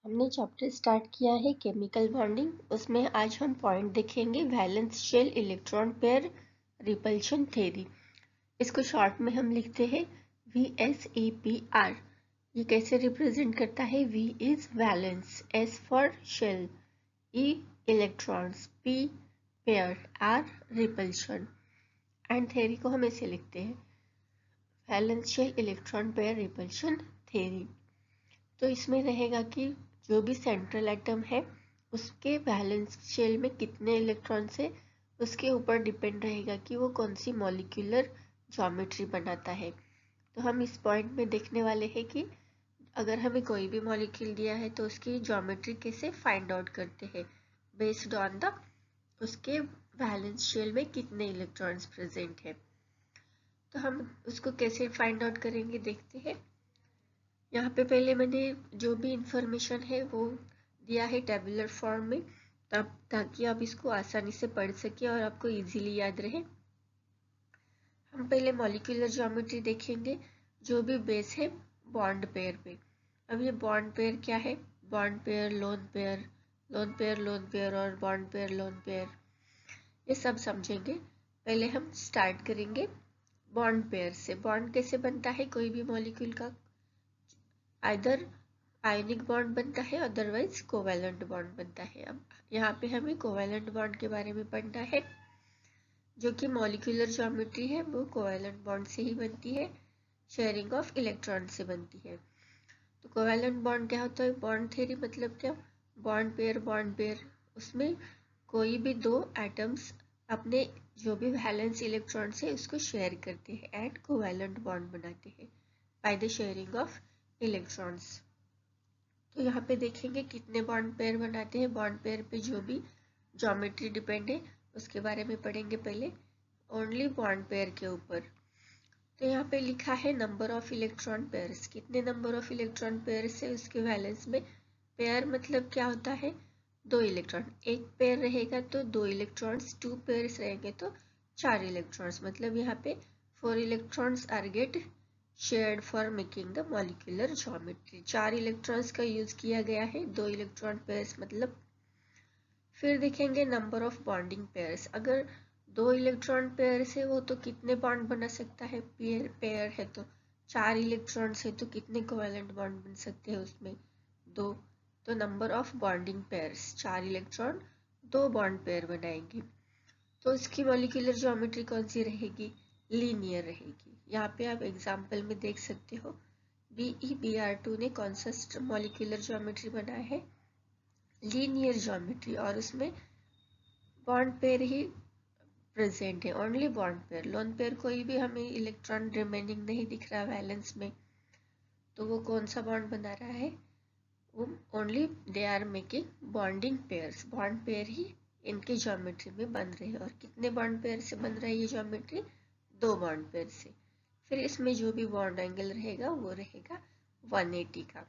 हमने chapter start किया है केमिकल बॉन्डिंग। उसमें आज हम पॉइंट देखेंगे valence shell electron pair repulsion theory. इसको शॉर्ट में हम लिखते हैं VSEPR। ये कैसे रिप्रेजेंट करता है? V is valence, S for shell, E electrons, P pair, R repulsion. And theory को हम ऐसे लिखते हैं valence shell electron pair repulsion theory. तो इसमें रहेगा कि जो भी सेंट्रल एटम है उसके वैलेंस शेल में कितने इलेक्ट्रॉन्स है, उसके ऊपर डिपेंड रहेगा कि वो कौन सी मॉलिक्यूलर ज्योमेट्री बनाता है। तो हम इस पॉइंट में देखने वाले हैं कि अगर हमें कोई भी मॉलिक्यूल दिया है तो उसकी ज्योमेट्री कैसे फाइंड आउट करते हैं बेस्ड ऑन द उसके वैलेंस शेल में कितने इलेक्ट्रॉन्स प्रेजेंट है। तो हम उसको कैसे फाइंड आउट करेंगे देखते हैं। यहाँ पे पहले मैंने जो भी इंफॉर्मेशन है वो दिया है टेबुलर फॉर्म में, तब ताकि आप इसको आसानी से पढ़ सके और आपको इजीली याद रहे। हम पहले मॉलिक्यूलर ज्योमेट्री देखेंगे जो भी बेस है बॉन्ड पेयर पे। अब ये बॉन्ड पेयर क्या है? Bond pair, lone pair, lone pair, lone pair और बॉन्ड पेयर, लोन पेयर, ये सब समझेंगे। पहले हम स्टार्ट करेंगे बॉन्ड पेयर से। बॉन्ड कैसे बनता है कोई भी मॉलिक्यूल का? आइदर आयनिक बॉन्ड बनता है, अदरवाइज कोवैलेंट बॉन्ड बनता है। अब यहाँ पे हमें कोवैलेंट बॉन्ड के बारे में पढ़ना है, जो कि मॉलिक्यूलर ज्योमेट्री है वो कोवैलेंट बॉन्ड से ही बनती है, शेयरिंग ऑफ इलेक्ट्रॉन से बनती है। तो कोवैलेंट बॉन्ड क्या होता है? बॉन्ड थ्योरी मतलब क्या? बॉन्ड पेयर, उसमें कोई भी दो एटम्स अपने जो भी वैलेंस इलेक्ट्रॉन्स है उसको शेयर करते हैं एंड कोवैलेंट बॉन्ड बनाते हैं by the sharing of electrons. तो यहाँ पे देखेंगे कितने बॉन्ड पेयर बनाते हैं। बॉन्ड पेयर पे जो भी ज्योमेट्री डिपेंड है उसके बारे में पढ़ेंगे पहले, ओनली बॉन्ड पेयर के ऊपर। तो यहाँ पे लिखा है नंबर ऑफ इलेक्ट्रॉन पेयर्स, कितने नंबर ऑफ इलेक्ट्रॉन पेयर्स है उसके वैलेंस में। पेयर मतलब क्या होता है? दो इलेक्ट्रॉन। एक पेयर रहेगा तो दो इलेक्ट्रॉन्स, टू पेयर्स रहेंगे तो चार इलेक्ट्रॉन्स। मतलब यहाँ पे 4 electrons are get shared for making the molecular geometry. 4 electrons का यूज किया गया है, दो इलेक्ट्रॉन पेयर्स मतलब। फिर देखेंगे नंबर ऑफ बॉन्डिंग पेयर्स। अगर दो इलेक्ट्रॉन पेयर्स है वो तो कितने बॉन्ड बना सकता है? पेयर है तो 4 इलेक्ट्रॉन्स है तो कितने कोवैलेंट बॉन्ड बन सकते हैं उसमें? दो। तो number of bonding pairs, 4 electron, दो बॉन्ड पेयर बनाएंगे। तो इसकी मॉलिक्यूलर ज्योमेट्री कौन सी रहेगी? लीनियर रहेगी। यहाँ पे आप एग्जाम्पल में देख सकते हो BeBr2 ने कौन सा मॉलिक्यूलर ज्योमेट्री बनाया है? लीनियर ज्योमेट्री, और उसमें बॉन्ड पेयर ही प्रेजेंट है, only bond pair. Lone pair कोई भी हमें इलेक्ट्रॉन रिमेनिंग नहीं दिख रहा वैलेंस में, तो वो कौन सा बॉन्ड बना रहा है? वो only they are making bonding pairs, bond pair ही इनके ज्योमेट्री में बन रहे हैं। और कितने बॉन्ड पेयर से बन रहा है ये ज्योमेट्री? दो बॉन्ड पेयर से। फिर इसमें जो भी बॉन्ड एंगल रहेगा वो रहेगा 180 का।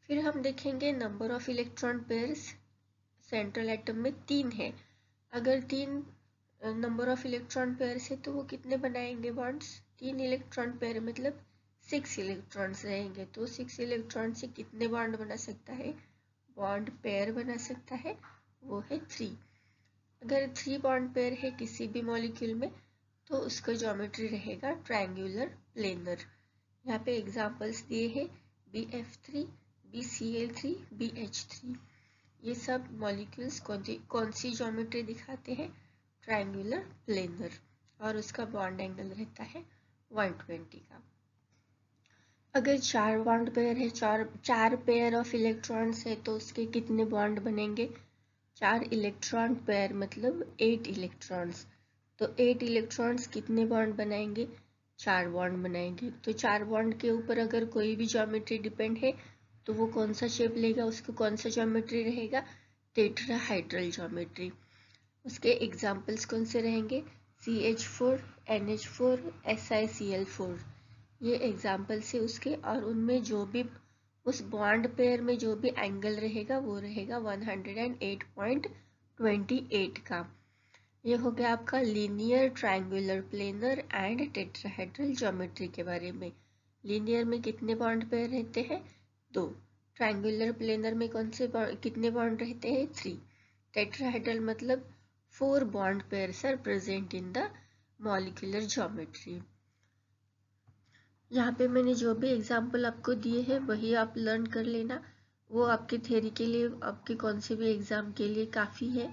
फिर हम देखेंगे number of electron pairs. Central atom में 3 है। अगर 3 नंबर ऑफ इलेक्ट्रॉन पेयर्स है तो वो कितने बनाएंगे बॉन्ड्स? 3 इलेक्ट्रॉन पेयर मतलब 6 इलेक्ट्रॉन्स रहेंगे। तो 6 इलेक्ट्रॉन से कितने बॉन्ड बना सकता है? बॉन्ड पेयर बना सकता है, वो है 3। अगर 3 बॉन्ड पेयर है किसी भी मॉलिक्यूल में तो उसका ज्योमेट्री रहेगा ट्रायंगुलर प्लेनर। यहाँ पे एग्जांपल्स दिए हैं BF3, BCl3, BH3। ये सब मॉलिक्यूल्स कौन सी ज्योमेट्री दिखाते हैं? ट्रायंगुलर प्लेनर, और उसका बॉन्ड एंगल रहता है 120 का। अगर 4 बॉन्ड पेयर है, चार पेयर ऑफ इलेक्ट्रॉन्स है तो उसके कितने बॉन्ड बनेंगे? 4 इलेक्ट्रॉन पेयर मतलब 8 इलेक्ट्रॉन्स। तो 8 इलेक्ट्रॉन्स कितने बॉन्ड बनाएंगे? 4 बॉन्ड बनाएंगे। तो 4 बॉन्ड के ऊपर अगर कोई भी ज्योमेट्री डिपेंड है तो वो कौन सा शेप लेगा, उसको कौन सा ज्योमेट्री रहेगा? Tetrahedral geometry. उसके एग्जाम्पल्स कौन से रहेंगे? CH4, NH4, SiCl4। ये एग्जाम्पल्स है उसके, और उनमें जो भी उस बॉन्ड पेयर में जो भी एंगल रहेगा वो रहेगा 108.28 का। ये हो गया आपका linear, triangular planar and tetrahedral geometry के बारे में। लीनियर में कितने बॉन्ड पेयर रहते हैं? 2। ट्रायंगुलर प्लेनर में कितने बॉन्ड रहते हैं? 3। टेट्राहेड्रल मतलब 4 bond pairs are present in the molecular geometry. यहाँ पे मैंने जो भी एग्जाम्पल आपको दिए हैं वही आप लर्न कर लेना, वो आपके थ्योरी के लिए, आपके कौन से भी एग्जाम के लिए काफ़ी है।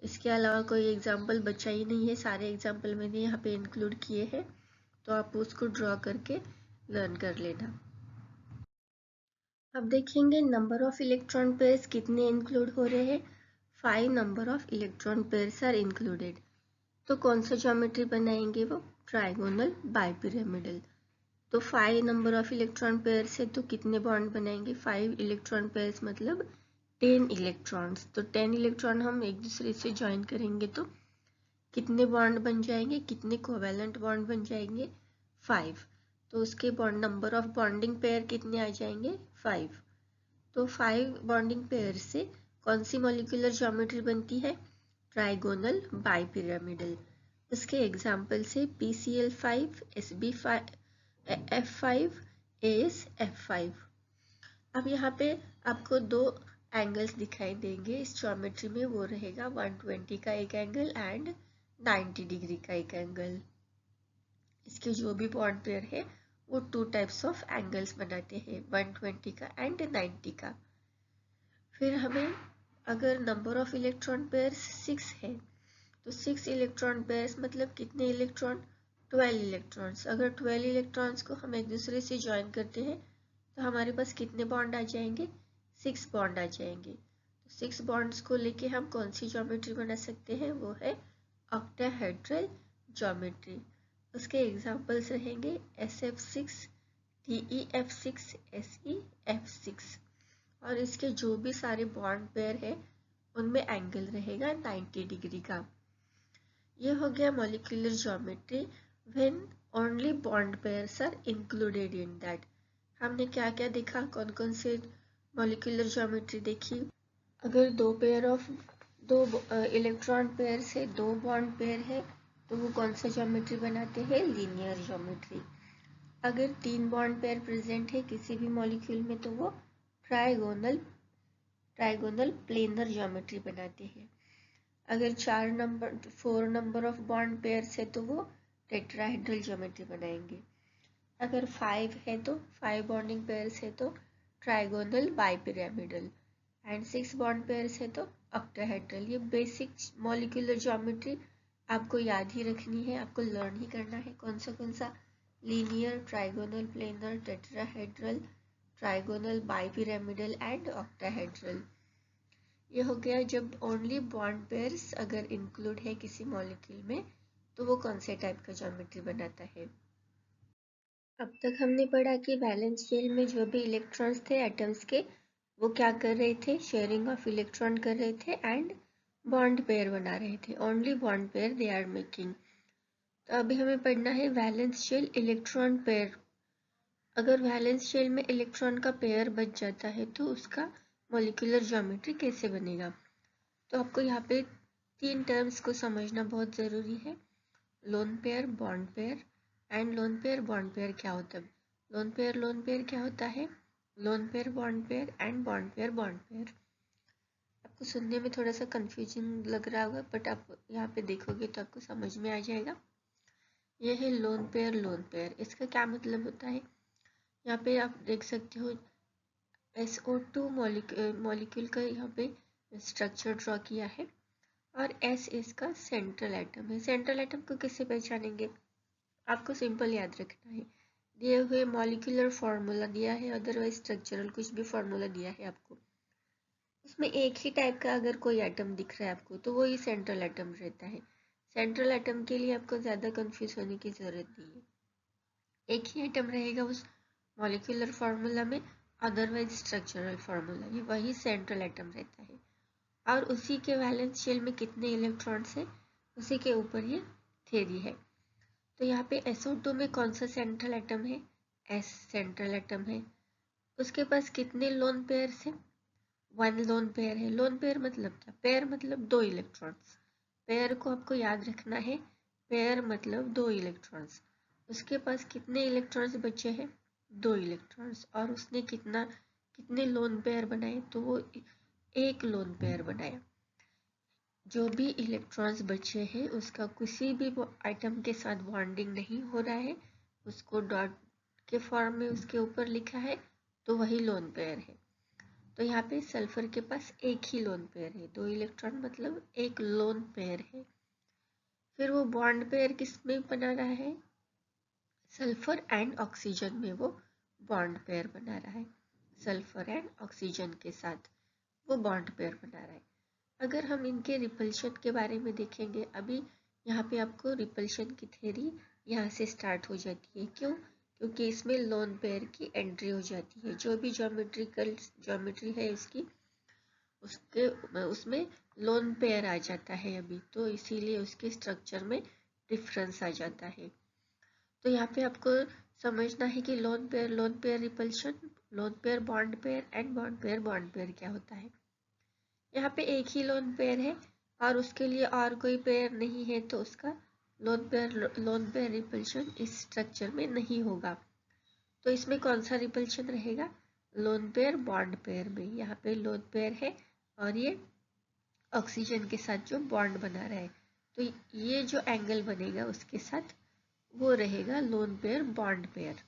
इसके अलावा कोई एग्जाम्पल बचा ही नहीं है, सारे एग्जाम्पल मैंने यहाँ पे इंक्लूड किए हैं, तो आप उसको ड्रॉ करके लर्न कर लेना। अब देखेंगे नंबर ऑफ इलेक्ट्रॉन पेयर्स कितने इंक्लूड हो रहे हैं। 5 number of electron pairs are included. तो कौन सा ज्योमेट्री बनाएंगे? वो ट्राइगोनल बाइपिरामिडल। तो 5 नंबर ऑफ इलेक्ट्रॉन पेयर्स है तो कितने बॉन्ड बनाएंगे? 5 इलेक्ट्रॉन पेयर्स मतलब 10 इलेक्ट्रॉन्स। तो 10 इलेक्ट्रॉन हम एक दूसरे से ज्वाइन करेंगे तो कितने बॉन्ड बन जाएंगे, कितने कोवैलेंट बॉन्ड बन जाएंगे? 5। तो उसके bond number of bonding pair कितने आ जाएंगे? 5। तो 5 बॉन्डिंग पेयर से कौन सी मॉलिक्यूलर ज्योमेट्री बनती है? Trigonal bipyramidal. इसके एग्जाम्पल से PCl5, SB5, F5, AsF5। अब यहाँ पे आपको 2 एंगल्स दिखाई देंगे इस ज्योमेट्री में, वो रहेगा 120 का एक एंगल एंड 90 डिग्री का एक एंगल। इसके जो भी बॉन्ड पेयर है वो 2 टाइप्स ऑफ एंगल्स बनाते हैं, 120 का एंड 90 का। फिर हमें अगर नंबर ऑफ इलेक्ट्रॉन पेयर्स 6 है तो 6 इलेक्ट्रॉन पेयर्स मतलब कितने इलेक्ट्रॉन? 12 इलेक्ट्रॉन्स। अगर 12 इलेक्ट्रॉन्स को हम एक दूसरे से ज्वाइन करते हैं तो हमारे पास कितने बॉन्ड आ जाएंगे? 6 बॉन्ड आ जाएंगे। तो 6 बॉन्ड्स को लेके हम कौन सी ज्योमेट्री बना सकते हैं? वो है ऑक्टाहेड्रल ज्योमेट्री। उसके एग्जाम्पल्स रहेंगे SF6, TeF6, SeF6। और इसके जो भी सारे बॉन्ड पेयर है उनमें एंगल रहेगा 90 डिग्री का। ये हो गया molecular geometry when only bond pairs are included in that. हमने क्या क्या देखा, कौन कौन से मॉलिक्यूलर ज्योमेट्री देखी? अगर दो इलेक्ट्रॉन पेयर से 2 बॉन्ड पेयर है तो वो कौन सा ज्योमेट्री बनाते हैं? Linear geometry. अगर 3 बॉन्ड पेयर प्रेजेंट है किसी भी मॉलिक्यूल में तो वो ट्राइगोनल प्लेनर ज्योमेट्री बनाते हैं। अगर 4 नंबर ऑफ बॉन्ड पेयर्स है तो वो टेट्राहेड्रल ज्योमेट्री बनाएंगे। अगर 5 है तो 5 बॉन्डिंग पेयर्स है तो trigonal bipyramidal and 6 bond pairs है तो ऑक्टाहेड्रल। ये बेसिक मॉलिक्यूलर ज्योमेट्री आपको याद ही रखनी है, आपको लर्न ही करना है कौन सा linear, trigonal, planar, tetrahedral, trigonal, bipyramidal and octahedral. ये हो गया जब ओनली बॉन्ड पेयर्स अगर इंक्लूड है किसी मॉलिक्यूल में तो वो कौन से टाइप का ज्योमेट्री बनाता है। अब तक हमने पढ़ा कि वैलेंस शेल में जो भी इलेक्ट्रॉन्स थे एटम्स के वो क्या कर रहे थे? शेयरिंग ऑफ इलेक्ट्रॉन कर रहे थे एंड बॉन्ड पेयर बना रहे थे। Only bond pair they are making. तो अभी हमें पढ़ना है वैलेंस शेल इलेक्ट्रॉन पेयर। अगर वैलेंस शेल में इलेक्ट्रॉन का पेयर बच जाता है तो उसका मॉलिक्यूलर ज्योमेट्री कैसे बनेगा। तो आपको यहाँ पे 3 टर्म्स को समझना बहुत ज़रूरी है, loan pair, bond pair and loan pair bond pair क्या होता है। लोन पेयर क्या होता है? Loan pair bond pair and bond pair bond pair. आपको सुनने में थोड़ा सा कंफ्यूजिंग लग रहा होगा बट आप यहाँ पे देखोगे तो आपको समझ में आ जाएगा। यह है लोन पेयर। इसका क्या मतलब होता है? यहाँ पे आप देख सकते हो SO2 मॉलिक्यूल का यहाँ पे स्ट्रक्चर ड्रॉ किया है और S इसका सेंट्रल एटम है। सेंट्रल एटम को किससे पहचानेंगे? आपको सिंपल याद रखना है, दिए हुए मॉलिक्यूलर फार्मूला दिया है, अदरवाइज स्ट्रक्चरल कुछ भी फार्मूला दिया है आपको, उसमें एक ही टाइप का अगर कोई एटम दिख रहा है आपको तो वो ही सेंट्रल एटम रहता है। सेंट्रल एटम के लिए आपको ज़्यादा कंफ्यूज होने की ज़रूरत नहीं है, एक ही एटम रहेगा उस मॉलिक्यूलर फार्मूला में, अदरवाइज स्ट्रक्चरल फार्मूला, ये वही सेंट्रल एटम रहता है। और उसी के वैलेंस शेल में कितने इलेक्ट्रॉन्स है उसी के ऊपर ये थ्योरी है। तो यहाँ पे SO2 में कौन सा सेंट्रल एटम है? S सेंट्रल एटम है। उसके पास कितने लोन पेयर्स है? 1 लोन पेयर है। लोन पेयर मतलब क्या? पेयर मतलब 2 इलेक्ट्रॉन्स। पेयर को आपको याद रखना है, पेयर मतलब 2 इलेक्ट्रॉन्स। उसके पास कितने इलेक्ट्रॉन्स बचे हैं? 2 इलेक्ट्रॉन्स। और उसने कितना कितने लोन पेयर बनाए, तो वो एक लोन पेयर बनाया। जो भी इलेक्ट्रॉन्स बचे हैं उसका किसी भी आइटम के साथ बॉन्डिंग नहीं हो रहा है, उसको डॉट के फॉर्म में उसके ऊपर लिखा है, तो वही लोन पेयर है। तो यहाँ पे सल्फर के पास एक ही लोन पेयर है, 2 इलेक्ट्रॉन मतलब एक लोन पेयर है। फिर वो बॉन्ड पेयर किस में बना रहा है, सल्फर एंड ऑक्सीजन में वो बॉन्ड पेयर बना रहा है। सल्फर एंड ऑक्सीजन के साथ वो बॉन्ड पेयर बना रहा है। अगर हम इनके रिपल्शन के बारे में देखेंगे, अभी यहाँ पे आपको रिपल्शन की थ्योरी यहाँ से स्टार्ट हो जाती है। क्यों? क्योंकि इसमें लोन पेयर की एंट्री हो जाती है। जो भी ज्योमेट्री है इसकी, उसमें लोन पेयर आ जाता है अभी, तो इसीलिए उसके स्ट्रक्चर में डिफरेंस आ जाता है। तो यहाँ पे आपको समझना है कि lone pair repulsion, loan pair bond pair and bond pair क्या होता है। यहाँ पे एक ही लोन पेयर है और उसके लिए और कोई पेयर नहीं है, तो उसका लोन पेयर रिपल्शन इस स्ट्रक्चर में नहीं होगा। तो इसमें कौन सा रिपल्शन रहेगा, लोन पेयर बॉन्ड पेयर में। यहाँ पे लोन पेयर है और ये ऑक्सीजन के साथ जो बॉन्ड बना रहा है, तो ये जो एंगल बनेगा उसके साथ वो रहेगा लोन पेयर बॉन्ड पेयर।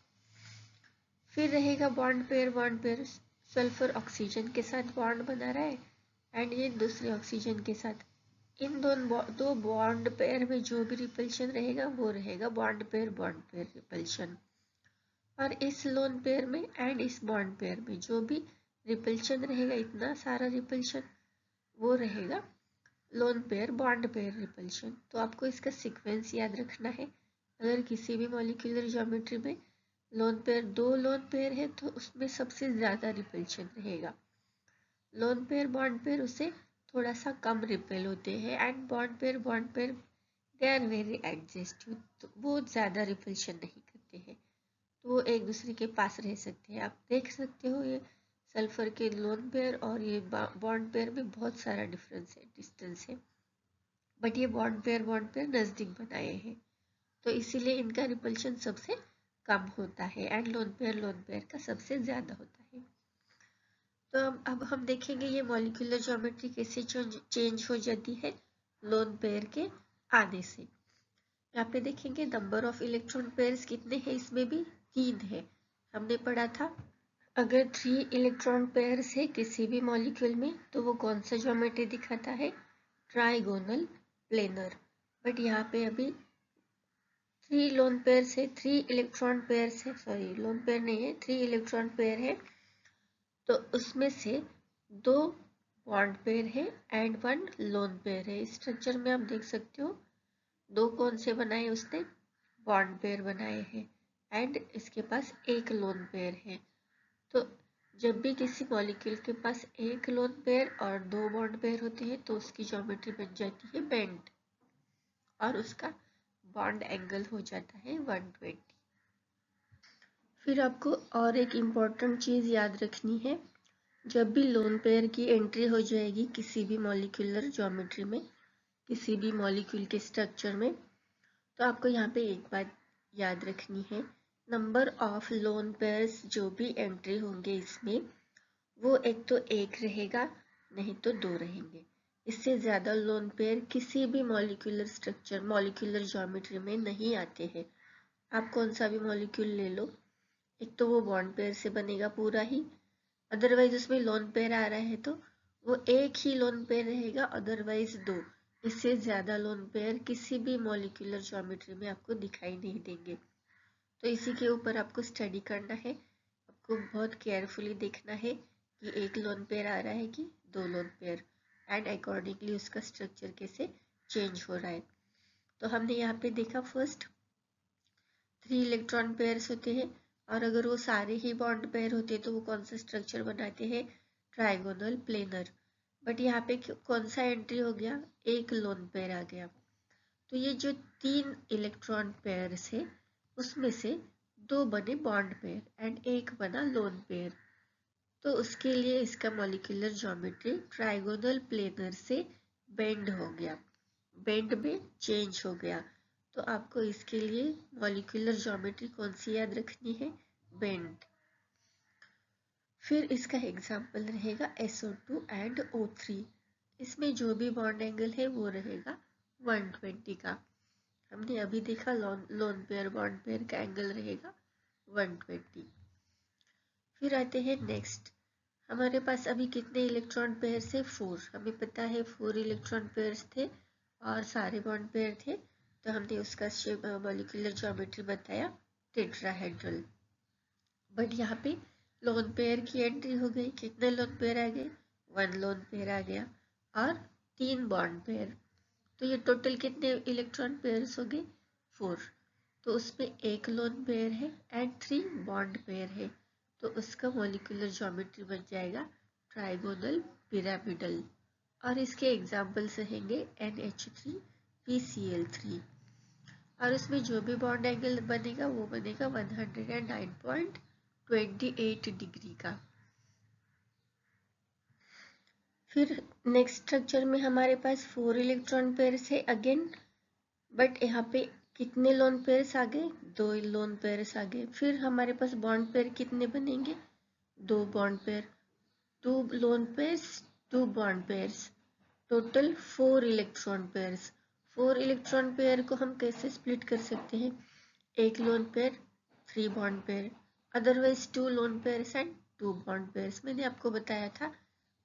फिर रहेगा बॉन्ड पेयर सल्फर ऑक्सीजन के साथ बॉन्ड बना रहा है एंड ये दूसरे ऑक्सीजन के साथ। इन दो बॉन्ड पेयर में जो भी रिपल्शन रहेगा वो रहेगा बॉन्ड पेयर रिपल्शन। और इस लोन पेयर में एंड इस बॉन्ड पेयर में जो भी रिपल्शन रहेगा, इतना सारा रिपल्शन, वो रहेगा loan pair bond pair repulsion. तो आपको इसका सीक्वेंस याद रखना है। अगर किसी भी मॉलिक्यूलर ज्योमेट्री में दो लोन पेयर है तो उसमें सबसे ज्यादा रिपल्शन रहेगा। लोन पेयर बॉन्ड पेयर उससे थोड़ा सा कम रिपेल होते हैं and bond pair they are very adjustive, तो वो ज़्यादा रिपल्शन नहीं करते हैं, तो वो एक दूसरे के पास रह सकते हैं। आप देख सकते हो ये सल्फर के लोन पेयर और ये बॉन्ड पेयर में बहुत सारा डिस्टेंस है, बट ये बॉन्ड पेयर नज़दीक बनाए हैं, तो इसीलिए इनका रिपल्शन सबसे कम होता है एंड लोन पेयर का सबसे ज़्यादा होता है। तो अब हम देखेंगे ये मॉलिक्यूलर ज्योमेट्री कैसे चेंज हो जाती है लोन पेयर के आने से। यहाँ पे देखेंगे नंबर ऑफ इलेक्ट्रॉन पेयर्स कितने हैं, इसमें भी 3 है। हमने पढ़ा था अगर 3 इलेक्ट्रॉन पेयर्स है किसी भी मॉलिक्यूल में तो वो कौन सा ज्योमेट्री दिखाता है, ट्राइगोनल प्लेनर। बट यहाँ पे अभी 3 लोन पेयर्स है, 3 इलेक्ट्रॉन पेयर्स है, सॉरी लोन पेयर नहीं है, 3 इलेक्ट्रॉन पेयर है, तो उसमें से 2 बॉन्ड पेयर है एंड 1 लोन पेयर है। इस स्ट्रक्चर में आप देख सकते हो 2 कौन से बनाए उसने, बॉन्ड पेयर बनाए हैं एंड इसके पास एक लोन पेयर है। तो जब भी किसी मॉलिक्यूल के पास एक लोन पेयर और 2 बॉन्ड पेयर होते हैं तो उसकी ज्योमेट्री बन जाती है बेंड और उसका बॉन्ड एंगल हो जाता है 120। फिर आपको और एक इम्पॉर्टेंट चीज़ याद रखनी है, जब भी लोन पेयर की एंट्री हो जाएगी किसी भी मॉलिक्यूलर ज्योमेट्री में, किसी भी मॉलिक्यूल के स्ट्रक्चर में, तो आपको यहाँ पे एक बात याद रखनी है, नंबर ऑफ लोन पेयर्स जो भी एंट्री होंगे इसमें वो एक तो 1 रहेगा नहीं तो 2 रहेंगे। इससे ज़्यादा लोन पेयर किसी भी मॉलिक्यूलर ज्योमेट्री में नहीं आते हैं। आप कौन सा भी मॉलिक्यूल ले लो, एक तो वो बॉन्ड पेयर से बनेगा पूरा ही, अदरवाइज उसमें लोन पेयर आ रहा है तो वो एक ही लोन पेयर रहेगा, अदरवाइज 2। इससे ज़्यादा लोन पेयर किसी भी मॉलिक्यूलर ज्योमेट्री में आपको दिखाई नहीं देंगे। तो इसी के ऊपर आपको स्टडी करना है, आपको बहुत केयरफुली देखना है कि एक लोन पेयर आ रहा है कि 2 लोन पेयर एंड अकॉर्डिंगली उसका स्ट्रक्चर कैसे चेंज हो रहा है। तो हमने यहाँ पे देखा फर्स्ट 3 इलेक्ट्रॉन पेयर्स होते हैं और अगर वो सारे ही बॉन्ड पेयर होते तो वो कौन सा स्ट्रक्चर बनाते हैं, ट्राइगोनल प्लेनर। बट यहाँ पे कौन सा एंट्री हो गया, एक लोन पेयर आ गया। तो ये जो 3 इलेक्ट्रॉन पेयर्स है उसमें से 2 बने बॉन्ड पेयर एंड 1 बना लोन पेयर, तो उसके लिए इसका मॉलिक्यूलर ज्योमेट्री ट्राइगोनल प्लेनर से बेंड हो गया, बेंड में चेंज हो गया। तो आपको इसके लिए मॉलिक्यूलर ज्योमेट्री कौन सी याद रखनी है, बेंड। फिर इसका एग्जाम्पल रहेगा SO2 एंड O3। इसमें जो भी बॉन्ड एंगल है वो रहेगा 120 का। हमने अभी देखा लोन पेयर बॉन्ड पेयर का एंगल रहेगा 120। फिर आते हैं नेक्स्ट। हमारे पास अभी कितने इलेक्ट्रॉन पेयर से 4। हमें पता है 4 इलेक्ट्रॉन पेयर्स थे और सारे बॉन्ड पेयर थे, तो हमने उसका मॉलिक्यूलर ज्योमेट्री बताया टेट्राहेड्रल। बट यहाँ पे लोन पेयर की एंट्री हो गई। कितने लोन पेयर आ गए? 1 लोन पेयर आ गया और 3 बॉन्ड पेयर। तो ये टोटल कितने इलेक्ट्रॉन पेयर्स हो गए? 4। तो उसमें एक लोन पेयर है एंड 3 बॉन्ड पेयर है, तो उसका मॉलिक्यूलर ज्योमेट्री बन जाएगा ट्राइगोनल पिरामिडल। और इसके एग्जाम्पल्स रहेंगे NH3 PCl3। और उसमें जो भी बॉन्ड एंगल बनेगा वो बनेगा 109.28 डिग्री का। फिर नेक्स्ट स्ट्रक्चर में हमारे पास 4 इलेक्ट्रॉन पेयर्स है अगेन, बट यहाँ पे कितने लोन पेयर्स आ गए? 2 लोन पेयर्स आ गए। फिर हमारे पास बॉन्ड पेयर कितने बनेंगे? 2 bond pair, 2 lone pairs, 2 bond pairs, total 4 electron pairs. 4 electron pair को हम कैसे स्प्लिट कर सकते हैं? एक lone pair, 3 bond pair, otherwise 2 lone pairs and 2 bond pairs. मैंने आपको बताया था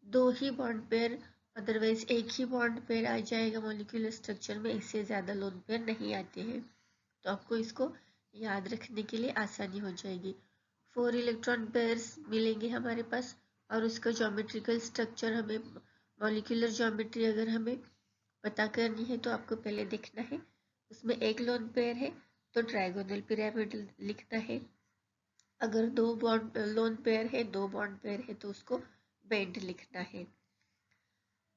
2 ही बॉन्ड पेयर, अदरवाइज एक ही बॉन्ड पेयर आ जाएगा मॉलिक्यूलर स्ट्रक्चर में, इससे ज़्यादा लोन पेयर नहीं आते हैं। तो आपको इसको याद रखने के लिए आसानी हो जाएगी। 4 इलेक्ट्रॉन पेयर्स मिलेंगे हमारे पास और उसका ज्योमेट्रिकल स्ट्रक्चर हमें, मॉलिक्यूलर ज्योमेट्री अगर हमें पता करनी है तो आपको पहले देखना है उसमें एक लोन पेयर है तो ट्राइगोनल पिरामिड लिखना है। अगर 2 बॉन्ड लोन पेयर है, 2 बॉन्ड पेयर है, तो उसको बेंड लिखना है।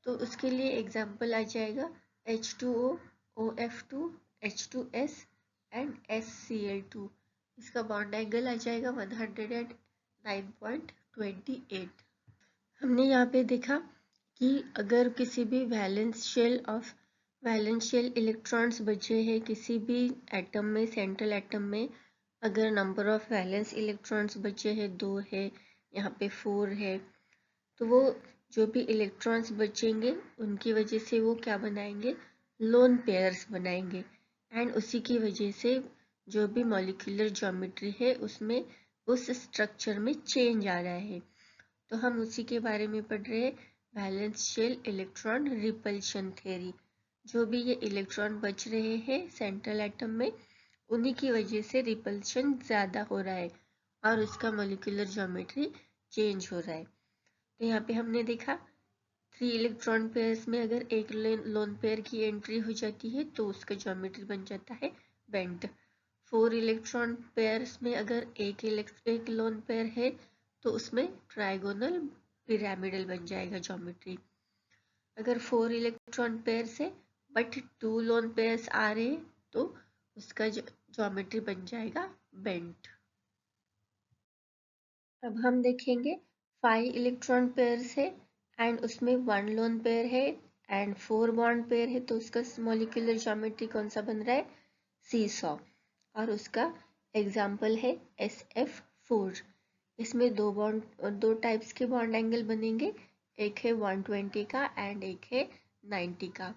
तो उसके लिए एग्जाम्पल आ जाएगा H2O, OF2, H2S and SCl2। इसका बॉन्ड एंगल आ जाएगा 109.28। हमने यहाँ पे देखा कि अगर किसी भी वैलेंस शेल इलेक्ट्रॉन्स बचे हैं किसी भी एटम में, सेंट्रल एटम में, अगर नंबर ऑफ वैलेंस इलेक्ट्रॉन्स बचे हैं 2 है, यहाँ पे 4 है, तो वो जो भी इलेक्ट्रॉन्स बचेंगे उनकी वजह से वो क्या बनाएंगे? लोन पेयर्स बनाएंगे। एंड उसी की वजह से जो भी मॉलिक्यूलर ज्योमेट्री है उसमें, उस स्ट्रक्चर में चेंज आ रहा है। तो हम उसी के बारे में पढ़ रहे हैं, valence shell electron repulsion theory. जो भी ये इलेक्ट्रॉन बच रहे हैं सेंट्रल एटम में, उन्हीं की वजह से रिपल्शन ज़्यादा हो रहा है और उसका मॉलिक्यूलर ज्योमेट्री चेंज हो रहा है। तो यहाँ पे हमने देखा 3 इलेक्ट्रॉन पेयर्स में अगर एक लोन पेयर की एंट्री हो जाती है तो उसका ज्योमेट्री बन जाता है बेंट। 4 इलेक्ट्रॉन पेयर्स में अगर एक लोन पेयर है तो उसमें ट्राइगोनल पिरामिडल बन जाएगा ज्योमेट्री। अगर 4 इलेक्ट्रॉन पेयर्स है बट 2 लोन पेयर्स आ रहे हैं तो उसका ज्योमेट्री बन जाएगा बेंट। अब हम देखेंगे 5 इलेक्ट्रॉन पेयर्स है एंड उसमें 1 लोन पेयर है एंड 4 बॉन्ड पेयर है, तो उसका मॉलिक्यूलर ज्योमेट्री कौन सा बन रहा है? सीसॉ। और उसका एग्जाम्पल है SF4। इसमें 2 टाइप्स के बॉन्ड एंगल बनेंगे, एक है 120 का एंड एक है 90 का।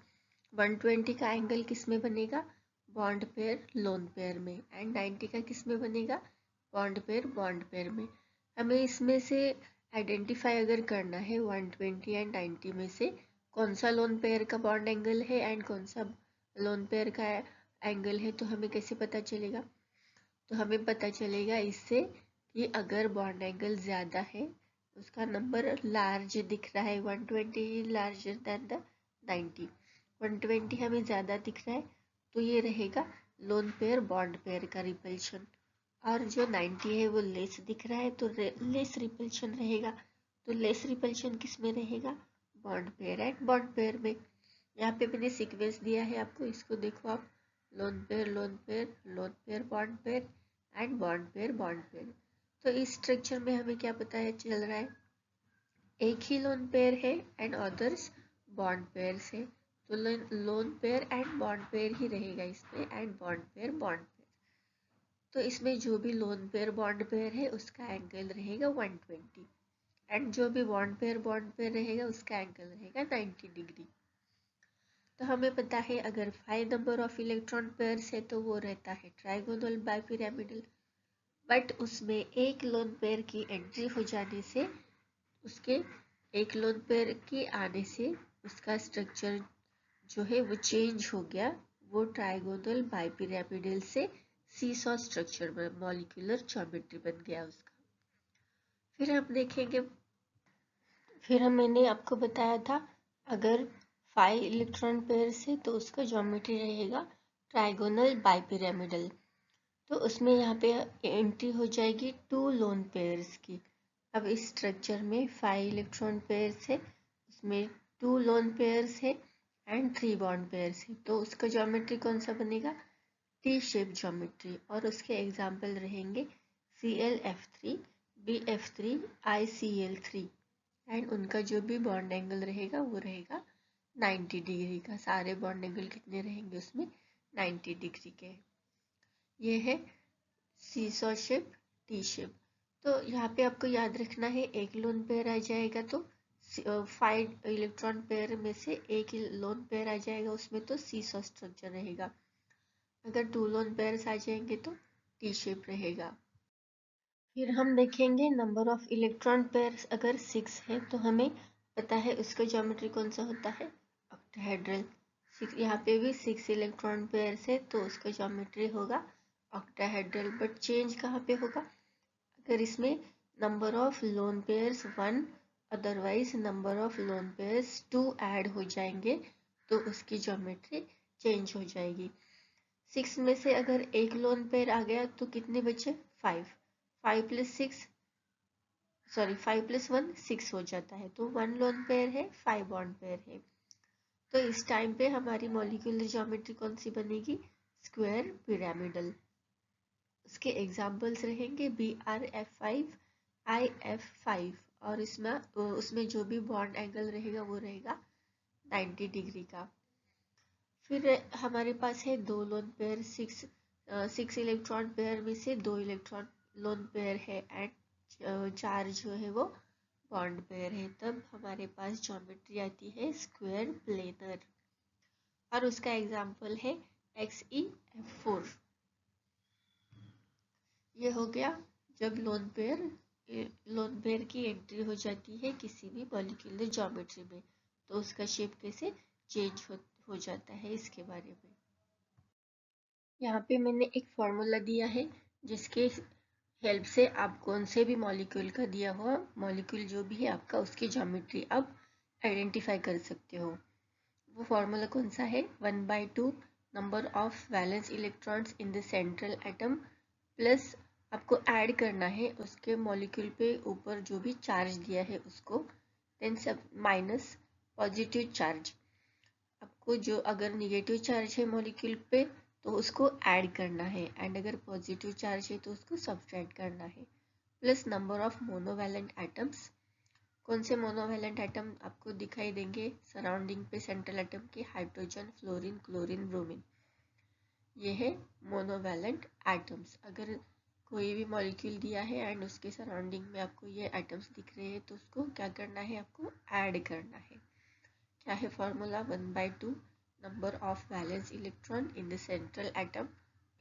120 का एंगल किस में बनेगा? बॉन्ड पेयर लोन पेयर में। एंड 90 का किस में बनेगा? बॉन्ड पेयर में। हमें इसमें से आइडेंटिफाई अगर करना है 120 एंड 90 में से कौन सा लोन पेयर का बॉन्ड एंगल है एंड कौन सा लोन पेयर का एंगल है, तो हमें कैसे पता चलेगा? तो हमें पता चलेगा इससे कि अगर बॉन्ड एंगल ज़्यादा है, उसका नंबर लार्ज दिख रहा है, 120 लार्जर दैन द 90, 120 हमें ज़्यादा दिख रहा है तो ये रहेगा लोन पेयर बॉन्ड पेयर का रिपल्शन। और जो 90 है वो लेस दिख रहा है तो लेस रिपल्शन रहेगा। तो लेस रिपल्शन किस में रहेगा? Bond pair and bond pair में। यहाँ पे मैंने सीक्वेंस दिया है आपको, इसको देखो आप, lone pair lone pair lone pair bond pair and bond pair. तो इस स्ट्रक्चर में हमें क्या पता है चल रहा है? एक ही लोन पेयर है एंड अदर्स बॉन्ड पेयर है, तो lone pair and bond pair ही रहेगा इसमें, एंड बॉन्ड पेयर। तो इसमें जो भी लोन पेयर बॉन्ड पेयर है उसका एंगल रहेगा 120। एंड जो भी बॉन्ड पेयर रहेगा उसका एंगल रहेगा 90 डिग्री। तो हमें पता है अगर 5 नंबर ऑफ इलेक्ट्रॉन पेयर्स है तो वो रहता है ट्राइगोनल बाइपिरामिडल, बट उसमें एक लोन पेयर की एंट्री हो जाने से, उसके एक लोन पेयर के आने से उसका स्ट्रक्चर जो है वो चेंज हो गया, वो ट्राइगोनल बाइपिरामिडल से सीसॉ स्ट्रक्चर में मॉलिक्यूलर ज्योमेट्री बन गया उसका। फिर हम देखेंगे, मैंने आपको बताया था अगर 5 इलेक्ट्रॉन पेयर से तो उसका ज्योमेट्री रहेगा ट्राइगोनल बाइपिरामिडल। तो उसमें यहाँ पे एंट्री हो जाएगी 2 लोन पेयर्स की। अब इस स्ट्रक्चर में 5 इलेक्ट्रॉन पेयर्स है, उसमें 2 लोन पेयर्स है एंड 3 बॉन्ड पेयर्स है, तो उसका ज्योमेट्री कौन सा बनेगा, टी शेप ज्योमेट्री। और उसके एग्जाम्पल रहेंगे ClF3, BF3, ICl3 एंड उनका जो भी बॉन्ड एंगल रहेगा वो रहेगा 90 डिग्री का। सारे बॉन्ड एंगल कितने रहेंगे उसमें, 90 डिग्री के। ये है सीसॉ शेप, टी शेप। तो यहाँ पे आपको याद रखना है एक लोन पेयर आ जाएगा तो 5 इलेक्ट्रॉन पेयर में से एक लोन पेयर आ जाएगा, उसमें तो सीसॉ स्ट्रक्चर रहेगा। अगर 2 लोन पेयर्स आ जाएंगे तो टी शेप रहेगा। फिर हम देखेंगे नंबर ऑफ इलेक्ट्रॉन पेयर्स अगर 6 है तो हमें पता है उसका ज्योमेट्री कौन सा होता है, ऑक्टाहेड्रल। यहाँ पे भी 6 इलेक्ट्रॉन पेयर्स है तो उसका ज्योमेट्री होगा ऑक्टाहेड्रल, बट चेंज कहाँ पे होगा, अगर इसमें number of lone pairs 1 otherwise number of lone pairs 2 add हो जाएंगे तो उसकी ज्योमेट्री चेंज हो जाएगी। 6 में से अगर एक लोन पेयर आ गया तो कितने बचे, 5, 5 प्लस 1 6 हो जाता है, तो 1 लोन पेयर है, 5 बॉन्ड पेयर है। तो इस टाइम पे हमारी मॉलिक्यूलर ज्योमेट्री कौन सी बनेगी, स्क्वायर पिरामिडल। उसके एग्जाम्पल्स रहेंगे BrF5, IF5 और उसमें जो भी बॉन्ड एंगल रहेगा वो रहेगा 90 डिग्री का। फिर हमारे पास है 2 लोन पेयर, 6 इलेक्ट्रॉन पेयर में से 2 इलेक्ट्रॉन लोन पेयर है एंड 4 जो है वो बॉन्ड पेयर है, तब हमारे पास ज्योमेट्री आती है स्क्वायर प्लेनर। और उसका एग्जाम्पल है XeF4। ये हो गया जब लोन पेयर की एंट्री हो जाती है किसी भी मॉलिक्यूलर ज्योमेट्री में, तो उसका शेप कैसे चेंज हो जाता है इसके बारे में। यहाँ पे मैंने एक फॉर्मूला दिया है जिसके हेल्प से आप कौन से भी मॉलिक्यूल का दिया हुआ मॉलिक्यूल जो भी है आपका उसकी ज्योमेट्री आप आइडेंटिफाई कर सकते हो। वो फॉर्मूला कौन सा है, 1/2 number of valence electrons in the central atom plus आपको ऐड करना है उसके मॉलिक्यूल पे ऊपर जो भी चार्ज दिया है उसको, देन सब माइनस पॉजिटिव चार्ज। आपको जो अगर निगेटिव चार्ज है मॉलिक्यूल पे तो उसको ऐड करना है एंड अगर पॉजिटिव चार्ज है तो उसको सब्ट्रैक्ट करना है, plus number of monovalent atoms. कौन से मोनोवैलेंट एटम आपको दिखाई देंगे सराउंडिंग पे सेंट्रल एटम के, हाइड्रोजन, फ्लोरीन, क्लोरीन, ब्रोमीन, ये है मोनोवैलेंट एटम्स। अगर कोई भी मॉलिक्यूल दिया है एंड उसके सराउंडिंग में आपको ये एटम्स दिख रहे हैं तो उसको क्या करना है, आपको ऐड करना है। क्या है formula, 1/2 number of valence electron in the central atom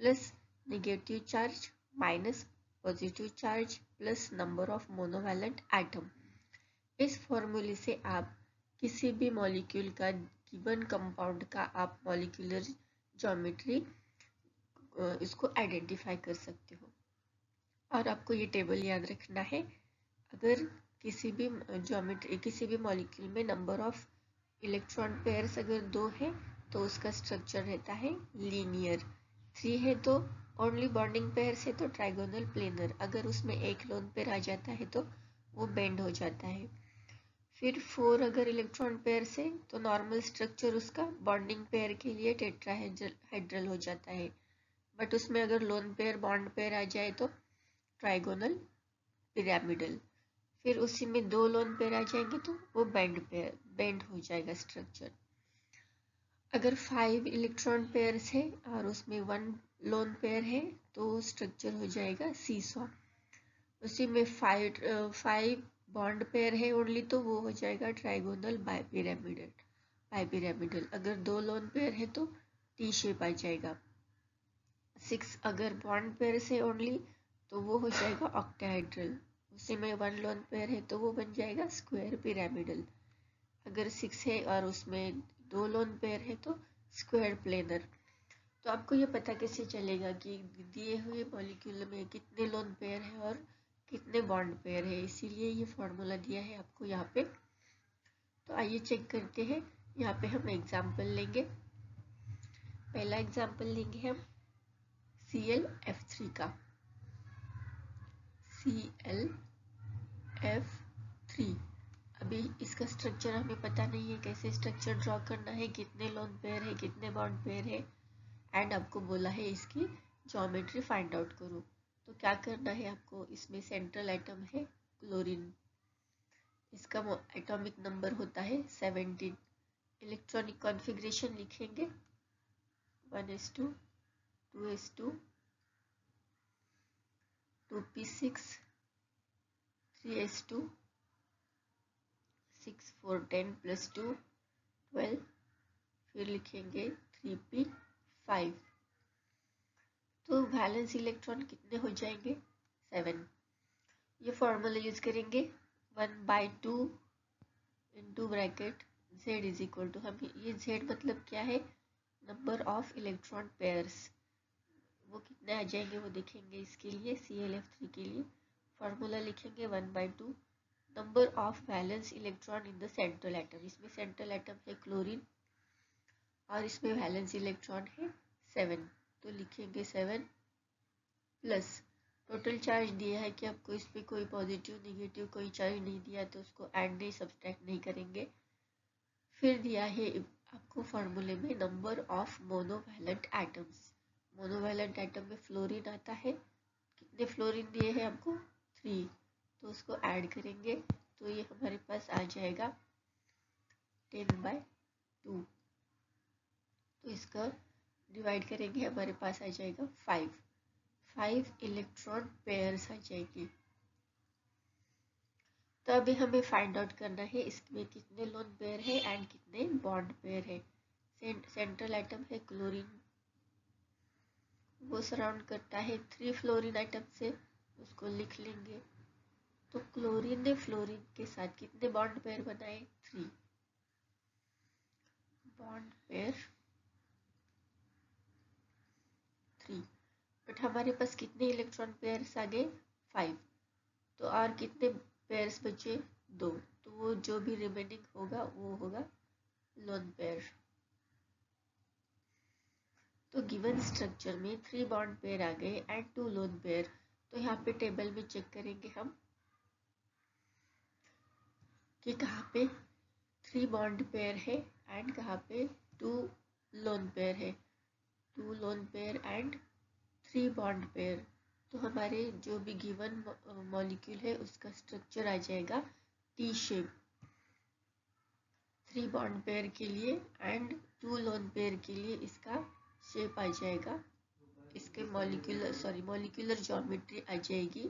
plus negative charge minus positive charge plus number of monovalent atom. इस फॉर्मूले से आप किसी भी मॉलिक्यूल का गिवन कंपाउंड का आप मॉलिक्यूलर ज्योमेट्री इसको आइडेंटिफाई कर सकते हो। और आपको ये टेबल याद रखना है, अगर किसी भी ज्योमेट्री किसी भी मॉलिक्यूल में नंबर ऑफ इलेक्ट्रॉन पेयर्स अगर 2 है तो उसका स्ट्रक्चर रहता है लीनियर, 3 है तो ओनली बॉन्डिंग पेयर्स है तो ट्राइगोनल प्लेनर, अगर उसमें एक लोन पेयर आ जाता है तो वो बेंड हो जाता है। फिर 4 अगर इलेक्ट्रॉन पेयर से तो नॉर्मल स्ट्रक्चर उसका बॉन्डिंग पेयर के लिए टेट्राहेड्रल हो जाता है, बट उसमें अगर लोन पेयर बॉन्ड पेयर आ जाए तो ट्राइगोनल पिरामिडल। फिर उसी में 2 लोन पेयर आ जाएंगे तो वो बेंड हो जाएगा स्ट्रक्चर। अगर 5 इलेक्ट्रॉन पेयर्स है और उसमें 1 लोन पेयर है तो स्ट्रक्चर हो जाएगा सीसॉ। उसी में 5 बॉन्ड पेयर है ओनली तो वो हो जाएगा ट्राइगोनल बाइपिरामिडल। अगर 2 लोन पेयर है तो टी शेप आ जाएगा। 6 अगर बॉन्ड पेयर से ओनली तो वो हो जाएगा ऑक्टाहेड्रल। उसी में 1 लोन पेयर है तो वो बन जाएगा स्क्वायर पिरामिडल। अगर 6 है और उसमें 2 लोन पेयर है तो स्क्वायर प्लेनर। तो आपको ये पता कैसे चलेगा कि दिए हुए मॉलिक्यूल में कितने लोन पेयर है और कितने बॉन्ड पेयर है, इसीलिए ये फॉर्मूला दिया है आपको यहाँ पे। तो आइए चेक करते हैं। यहाँ पे हम एग्जाम्पल लेंगे। पहला एग्जाम्पल लेंगे हम ClF3 का। ClF3 अभी इसका स्ट्रक्चर हमें पता नहीं है, कैसे स्ट्रक्चर ड्रॉ करना है, कितने लोन पेयर है, कितने बॉन्ड पेयर है, एंड आपको बोला है इसकी ज्योमेट्री फाइंड आउट करो। तो क्या करना है आपको, इसमें सेंट्रल एटम है क्लोरीन, इसका एटॉमिक नंबर होता है 17। इलेक्ट्रॉनिक कॉन्फ़िगरेशन लिखेंगे 1s2 2s2 2p6 3s2 6 4 10 + 2 12, फिर लिखेंगे 3p5। तो वैलेंस इलेक्ट्रॉन कितने हो जाएंगे 7। ये फॉर्मूला यूज करेंगे 1/2 into bracket z is equal to, हम ये z मतलब क्या है, नंबर ऑफ इलेक्ट्रॉन पेयर्स, वो कितने आ जाएंगे वो देखेंगे। इसके लिए ClF3 के लिए फॉर्मूला लिखेंगे 1/2 number of valence electron in the central atom. इसमें सेंट्रल एटम है क्लोरीन और इसमें वैलेंस इलेक्ट्रॉन है 7, तो लिखेंगे 7 प्लस टोटल चार्ज दिया है कि आपको इस पर कोई पॉजिटिव निगेटिव कोई चार्ज नहीं दिया तो उसको ऐड नहीं सब्सट्रैक्ट नहीं करेंगे। फिर दिया है आपको फॉर्मूले में number of monovalent atoms. Monovalent atom में फ्लोरीन आता है, कितने फ्लोरीन दिए हैं आपको 3, तो उसको ऐड करेंगे तो ये हमारे पास आ जाएगा 10/2। तो इसका डिवाइड करेंगे हमारे पास आ जाएगा 5 इलेक्ट्रॉन पेयर्स आ जाएंगे। तो अभी हमें फाइंड आउट करना है इसमें कितने लोन पेयर है एंड कितने बॉन्ड पेयर है। सेंट्रल एटम है क्लोरीन, वो सराउंड करता है 3 फ्लोरीन आइटम से, उसको लिख लेंगे। तो क्लोरीन ने फ्लोरीन के साथ कितने बॉन्ड पेयर बनाए 3 बॉन्ड पेयर 3, बट हमारे पास कितने इलेक्ट्रॉन पेयर्स आ गए 5, तो और कितने पेयर्स बचे 2, तो वो जो भी रिमेनिंग होगा वो होगा लोन पेयर। तो गिवन स्ट्रक्चर में 3 बॉन्ड पेयर आ गए एंड 2 लोन पेयर। तो यहाँ पे टेबल में चेक करेंगे हम कि कहाँ पे 3 बॉन्ड पेयर है एंड कहाँ पे 2 लोन पेयर है, 2 loan pair and 3 bond pair. तो हमारे जो भी गिवन मॉलिक्यूल है उसका स्ट्रक्चर आ जाएगा टी शेप, 3 बॉन्ड पेयर के लिए एंड 2 लोन पेयर के लिए इसका शेप आ जाएगा, इसके मॉलिक्यूलर ज्योमेट्री आ जाएगी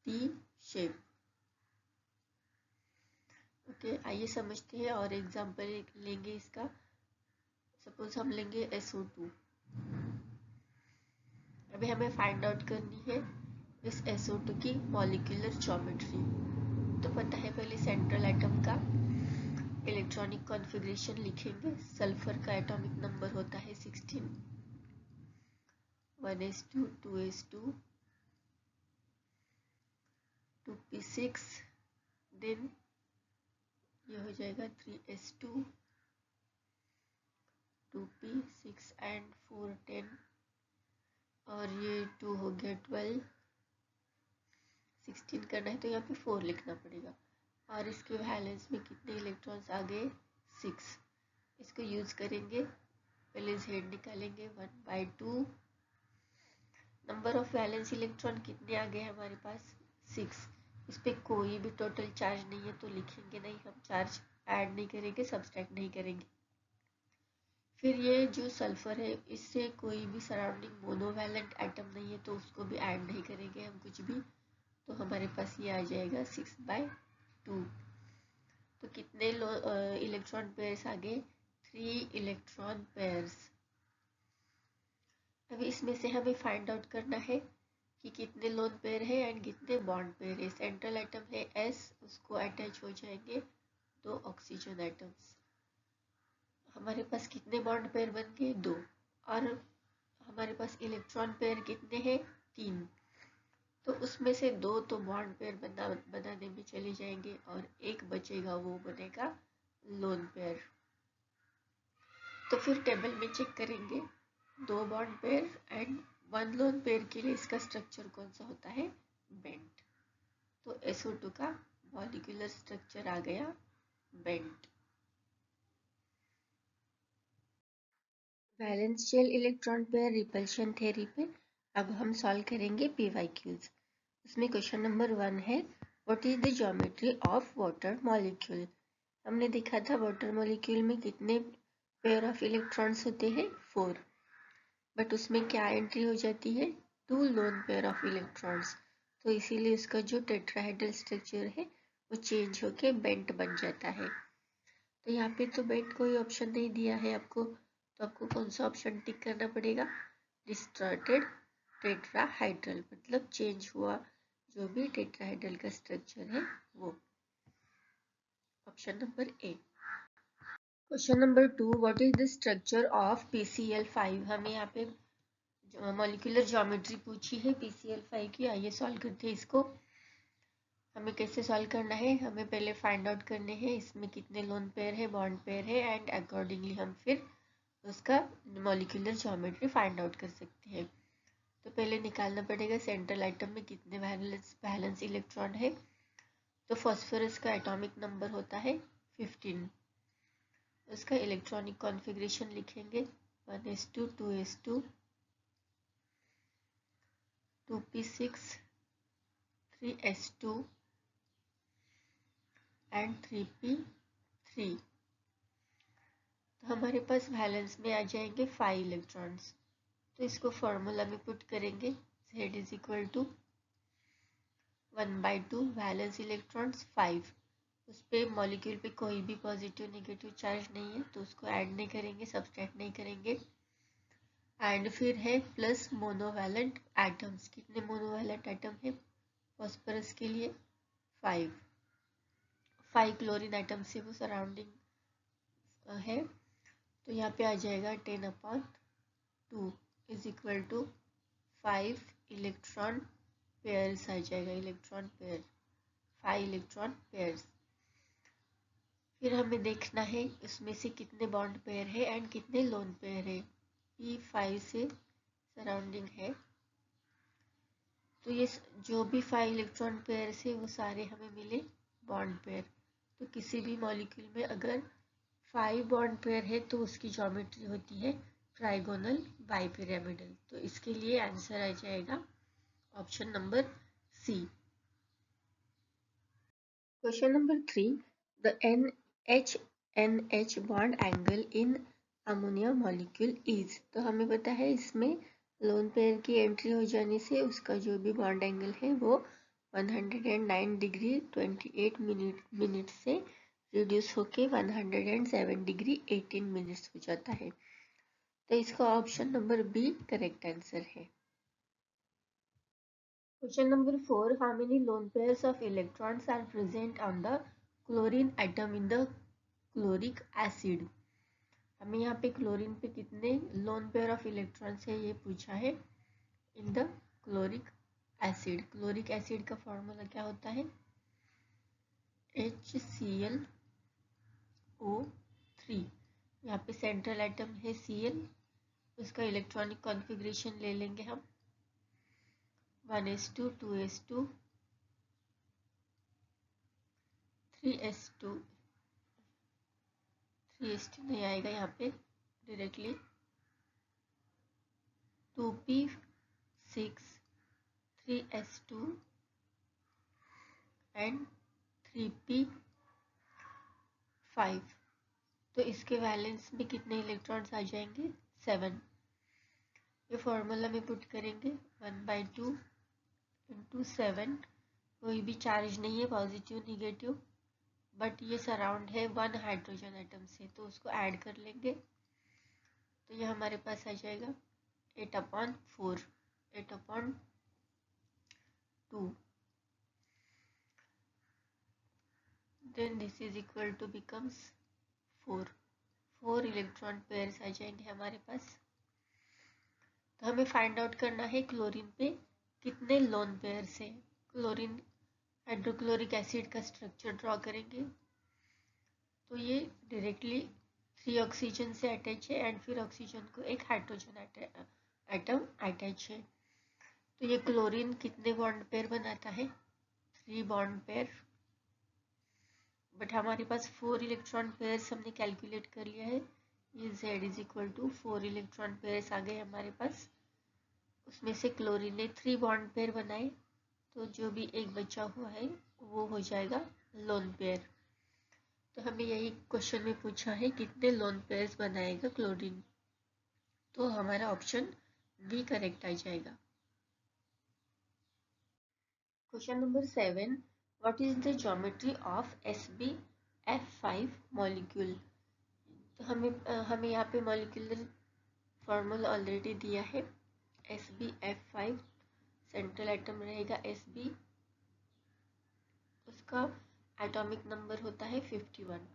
टी शेप। ओके, आइए समझते हैं और एग्जांपल लेंगे इसका। सपोज हम लेंगे SO2। अभी हमें फाइंड आउट करनी है इस SO2 की मॉलिक्यूलर ज्योमेट्री। तो पता है पहले सेंट्रल एटम का इलेक्ट्रॉनिक कॉन्फ़िगरेशन लिखेंगे। सल्फर का एटॉमिक नंबर होता है 16, 1s2 2s2 2p6, देन ये हो जाएगा 3s2 2p6 एंड 4 10, और ये 2 हो गया 12, 16 करना है तो यहाँ पे 4 लिखना पड़ेगा। और इसके वैलेंस में कितने इलेक्ट्रॉन्स आ गए 6, इसको यूज करेंगे। पहले z निकालेंगे 1/2, नंबर ऑफ वैलेंस इलेक्ट्रॉन कितने आ गए हमारे पास 6, इस पर कोई भी टोटल चार्ज नहीं है तो लिखेंगे नहीं, हम चार्ज ऐड नहीं करेंगे सब्सट्रैक्ट नहीं करेंगे। फिर ये जो सल्फर है इससे कोई भी सराउंडिंग मोनोवैलेंट एटम नहीं है तो उसको भी ऐड नहीं करेंगे हम कुछ भी। तो हमारे पास ये आ जाएगा 6/2। तो कितने इलेक्ट्रॉन पेयर्स आ गए? 3 इलेक्ट्रॉन पेयर्स। अभी इसमें से हमें फाइंड आउट करना है कि कितने लोन पेयर है एंड कितने बॉन्ड पेयर है। सेंट्रल एटम है S, उसको अटैच हो जाएंगे 2 ऑक्सीजन एटम्स। हमारे पास कितने बॉन्ड पेयर बन गए? 2। और हमारे पास इलेक्ट्रॉन पेयर कितने हैं? 3। तो उसमें से 2 तो बॉन्ड पेयर बनाने में चले जाएंगे और एक बचेगा, वो बनेगा लोन पेयर। तो फिर टेबल में चेक करेंगे 2 bond pair and 1 lone pair के लिए इसका स्ट्रक्चर कौन सा होता है? बेंट। तो SO2 का मॉलिक्यूलर स्ट्रक्चर आ गया bent. Valence shell electron pair repulsion theory पे अब हम सॉल्व करेंगे PYQs। उसमें क्वेश्चन नंबर 1 है, what is the geometry of water molecule. हमने देखा था वाटर मॉलिक्यूल में कितने पेयर ऑफ इलेक्ट्रॉन्स होते हैं? 4। बट उसमें क्या एंट्री हो जाती है? 2 लोन पेयर ऑफ इलेक्ट्रॉन्स। तो इसीलिए उसका जो टेट्राहेड्रल स्ट्रक्चर है वो चेंज होके बेंट बन जाता है। तो यहाँ पे तो बेंट कोई ऑप्शन नहीं दिया है आपको, तो आपको कौन सा ऑप्शन टिक करना पड़ेगा? डिस्टॉर्टेड टेट्राहाइड्रल, मतलब चेंज हुआ जो भी टेट्राहाइड्रल का स्ट्रक्चर है वो। Option number A. Question number 2, what is the structure of PCl5। हमें यहाँ पे मॉलिक्यूलर ज्योमेट्री पूछी है PCl5 की। आइए सॉल्व करते हैं इसको। हमें कैसे सॉल्व करना है? हमें पहले फाइंड आउट करने हैं इसमें कितने लोन पेयर है, बॉन्ड पेयर है एंड अकॉर्डिंगली हम फिर उसका मॉलिक्यूलर ज्योमेट्री फाइंड आउट कर सकते हैं। तो पहले निकालना पड़ेगा सेंट्रल आइटम में कितने वैलेंस इलेक्ट्रॉन है। तो फॉस्फोरस का एटॉमिक नंबर होता है 15। उसका इलेक्ट्रॉनिक कॉन्फ़िगरेशन लिखेंगे 1s2 2s2 2p6 3s2 and 3p3। तो हमारे पास वैलेंस में आ जाएंगे 5 इलेक्ट्रॉन्स। तो इसको फॉर्मूला में पुट करेंगे, Z is equal to 1/2 valence electrons 5। उस पर मॉलिक्यूल पे कोई भी पॉजिटिव नेगेटिव चार्ज नहीं है तो उसको ऐड नहीं करेंगे, सब्सट्रैक्ट नहीं करेंगे। एंड फिर है प्लस मोनोवैलेंट एटम्स। कितने मोनोवैलेंट एटम है फॉस्फोरस के लिए? 5 क्लोरीन एटम से वो सराउंडिंग है। तो यहाँ पे आ जाएगा 10/2 is equal to 5 electron pairs आ जाएगा। Electron pair 5 electron pairs. फिर हमें देखना है उसमें से कितने बॉन्ड पेयर है एंड कितने लोन पेयर है। P5 से सराउंडिंग है तो ये जो भी 5 इलेक्ट्रॉन पेयर है वो सारे हमें मिले बॉन्ड पेयर। तो किसी भी मॉलिक्यूल में अगर 5 बॉन्ड पेयर है तो उसकी ज्योमेट्री होती है ट्राइगोनल बाइपिरामिडल। तो इसके लिए आंसर आ जाएगा option number C. Question number 3, the NH bond angle in ammonia molecule is. तो हमें पता है इसमें लोन पेयर की एंट्री हो जाने से उसका जो भी बॉन्ड एंगल है वो 109 डिग्री 28 मिनट से रिड्यूस होके 107 डिग्री 18 मिनट्स हो जाता है। तो इसका option number B correct answer है। Question number 4, how many lone pairs of electrons are present on the chlorine atom in the chloric acid. हमें यहाँ पे क्लोरीन पे कितने लोन पेयर ऑफ इलेक्ट्रॉन्स है ये पूछा है in the chloric acid. Chloric acid का फॉर्मूला क्या होता है? HClO3। यहाँ पे सेंट्रल एटम है Cl, उसका इलेक्ट्रॉनिक कॉन्फ़िगरेशन ले लेंगे हम 1s2 2s2 3s2 नहीं आएगा यहाँ पे directly 2p6 3s2 and 3p5। तो इसके वैलेंस में कितने इलेक्ट्रॉन्स आ जाएंगे? 7। ये फॉर्मूला में पुट करेंगे 1/2 इंटू 7 कोई भी चार्ज नहीं है, पॉजिटिव निगेटिव, बट ये सराउंड है 1 हाइड्रोजन एटम से, तो उसको ऐड कर लेंगे। तो ये हमारे पास आ जाएगा 8/4, 8/2, then this is equal to becomes 4 electron pairs आ जाएंगे हमारे पास। तो हमें फाइंड आउट करना है क्लोरीन पे कितने लोन पेयर्स है। क्लोरीन हाइड्रोक्लोरिक एसिड का स्ट्रक्चर ड्रॉ करेंगे। तो ये डायरेक्टली 3 ऑक्सीजन से अटैच है एंड फिर ऑक्सीजन को एक हाइड्रोजन एटम अटैच है। तो ये क्लोरीन कितने बॉन्ड पेयर बनाता है, 3 बॉन्ड पेयर, बट हमारे पास 4 इलेक्ट्रॉन पेयर्स हमने कैलकुलेट कर लिया है। ये Z is equal to 4 electron pairs आ गए हमारे पास। उसमें से क्लोरीन ने 3 बॉन्ड पेयर बनाए, तो जो भी एक बचा हुआ है वो हो जाएगा लोन पेयर। तो हमें यही क्वेश्चन में पूछा है कितने लोन पेयर्स बनाएगा क्लोरीन, तो हमारा ऑप्शन डी करेक्ट आ जाएगा। Question number 7, what is the geometry of SbF5 molecule. तो हमें यहाँ पे मॉलिक्यूलर फॉर्मूला ऑलरेडी दिया है। SbF5 सेंट्रल एटम रहेगा Sb, उसका एटॉमिक नंबर होता है 51।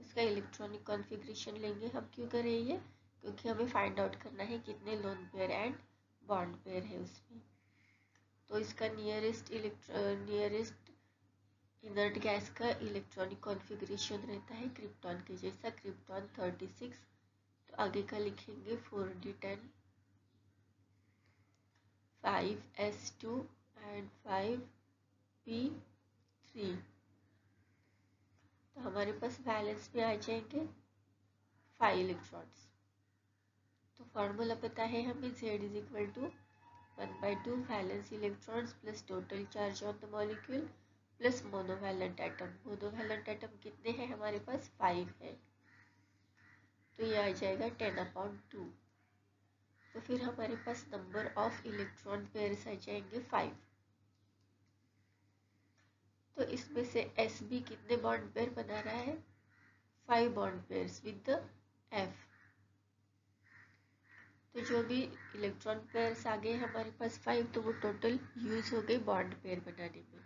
इसका इलेक्ट्रॉनिक कॉन्फ़िगरेशन लेंगे हम। क्यों कर रहे हैं ये, क्योंकि हमें फाइंड आउट करना है कितने lone pair and bond pair है उसमें। तो इसका नियरेस्ट इनर्ट गैस का इलेक्ट्रॉनिक कॉन्फ़िगरेशन रहता है क्रिप्टॉन के जैसा, क्रिप्टॉन 36। तो आगे का लिखेंगे 4d10, 5s2 एंड 5p3। तो हमारे पास बैलेंस में आ जाएंगे 5 इलेक्ट्रॉन्स। तो फॉर्मूला पता है हमें, Z is equal to 1/2 valence electrons plus total charge on the molecule plus monovalent atom. Monovalent atom कितने हैं हमारे पास, 5 है, तो ये आ जाएगा 10/2। तो फिर हमारे पास नंबर ऑफ इलेक्ट्रॉन पेयर्स आ जाएंगे 5। तो इसमें से Sb कितने बॉन्ड पेयर बना रहा है, 5 bond pairs with the F। तो जो भी इलेक्ट्रॉन पेयर्स आ गए हमारे पास 5, तो वो टोटल यूज हो गए बॉन्ड पेयर बनाने में।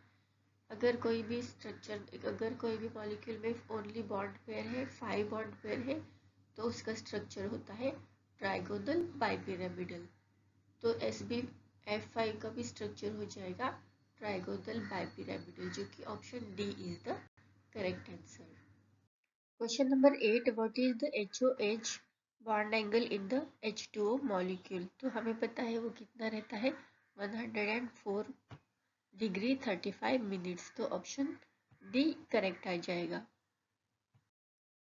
अगर कोई भी मॉलिक्यूल में ओनली बॉन्ड पेयर है, 5 बॉन्ड पेयर है, तो उसका स्ट्रक्चर होता है ट्राइगोनल बाइपिरामिडल। तो SbF5 का भी स्ट्रक्चर हो जाएगा ट्राइगोनल बाइपिरामिडल, जो कि option D is the correct answer. Question number 8, what is the HOH bond angle in the H2O molecule. तो हमें पता है वो कितना रहता है, 104 डिग्री 35 मिनट्स। तो ऑप्शन डी करेक्ट आ जाएगा।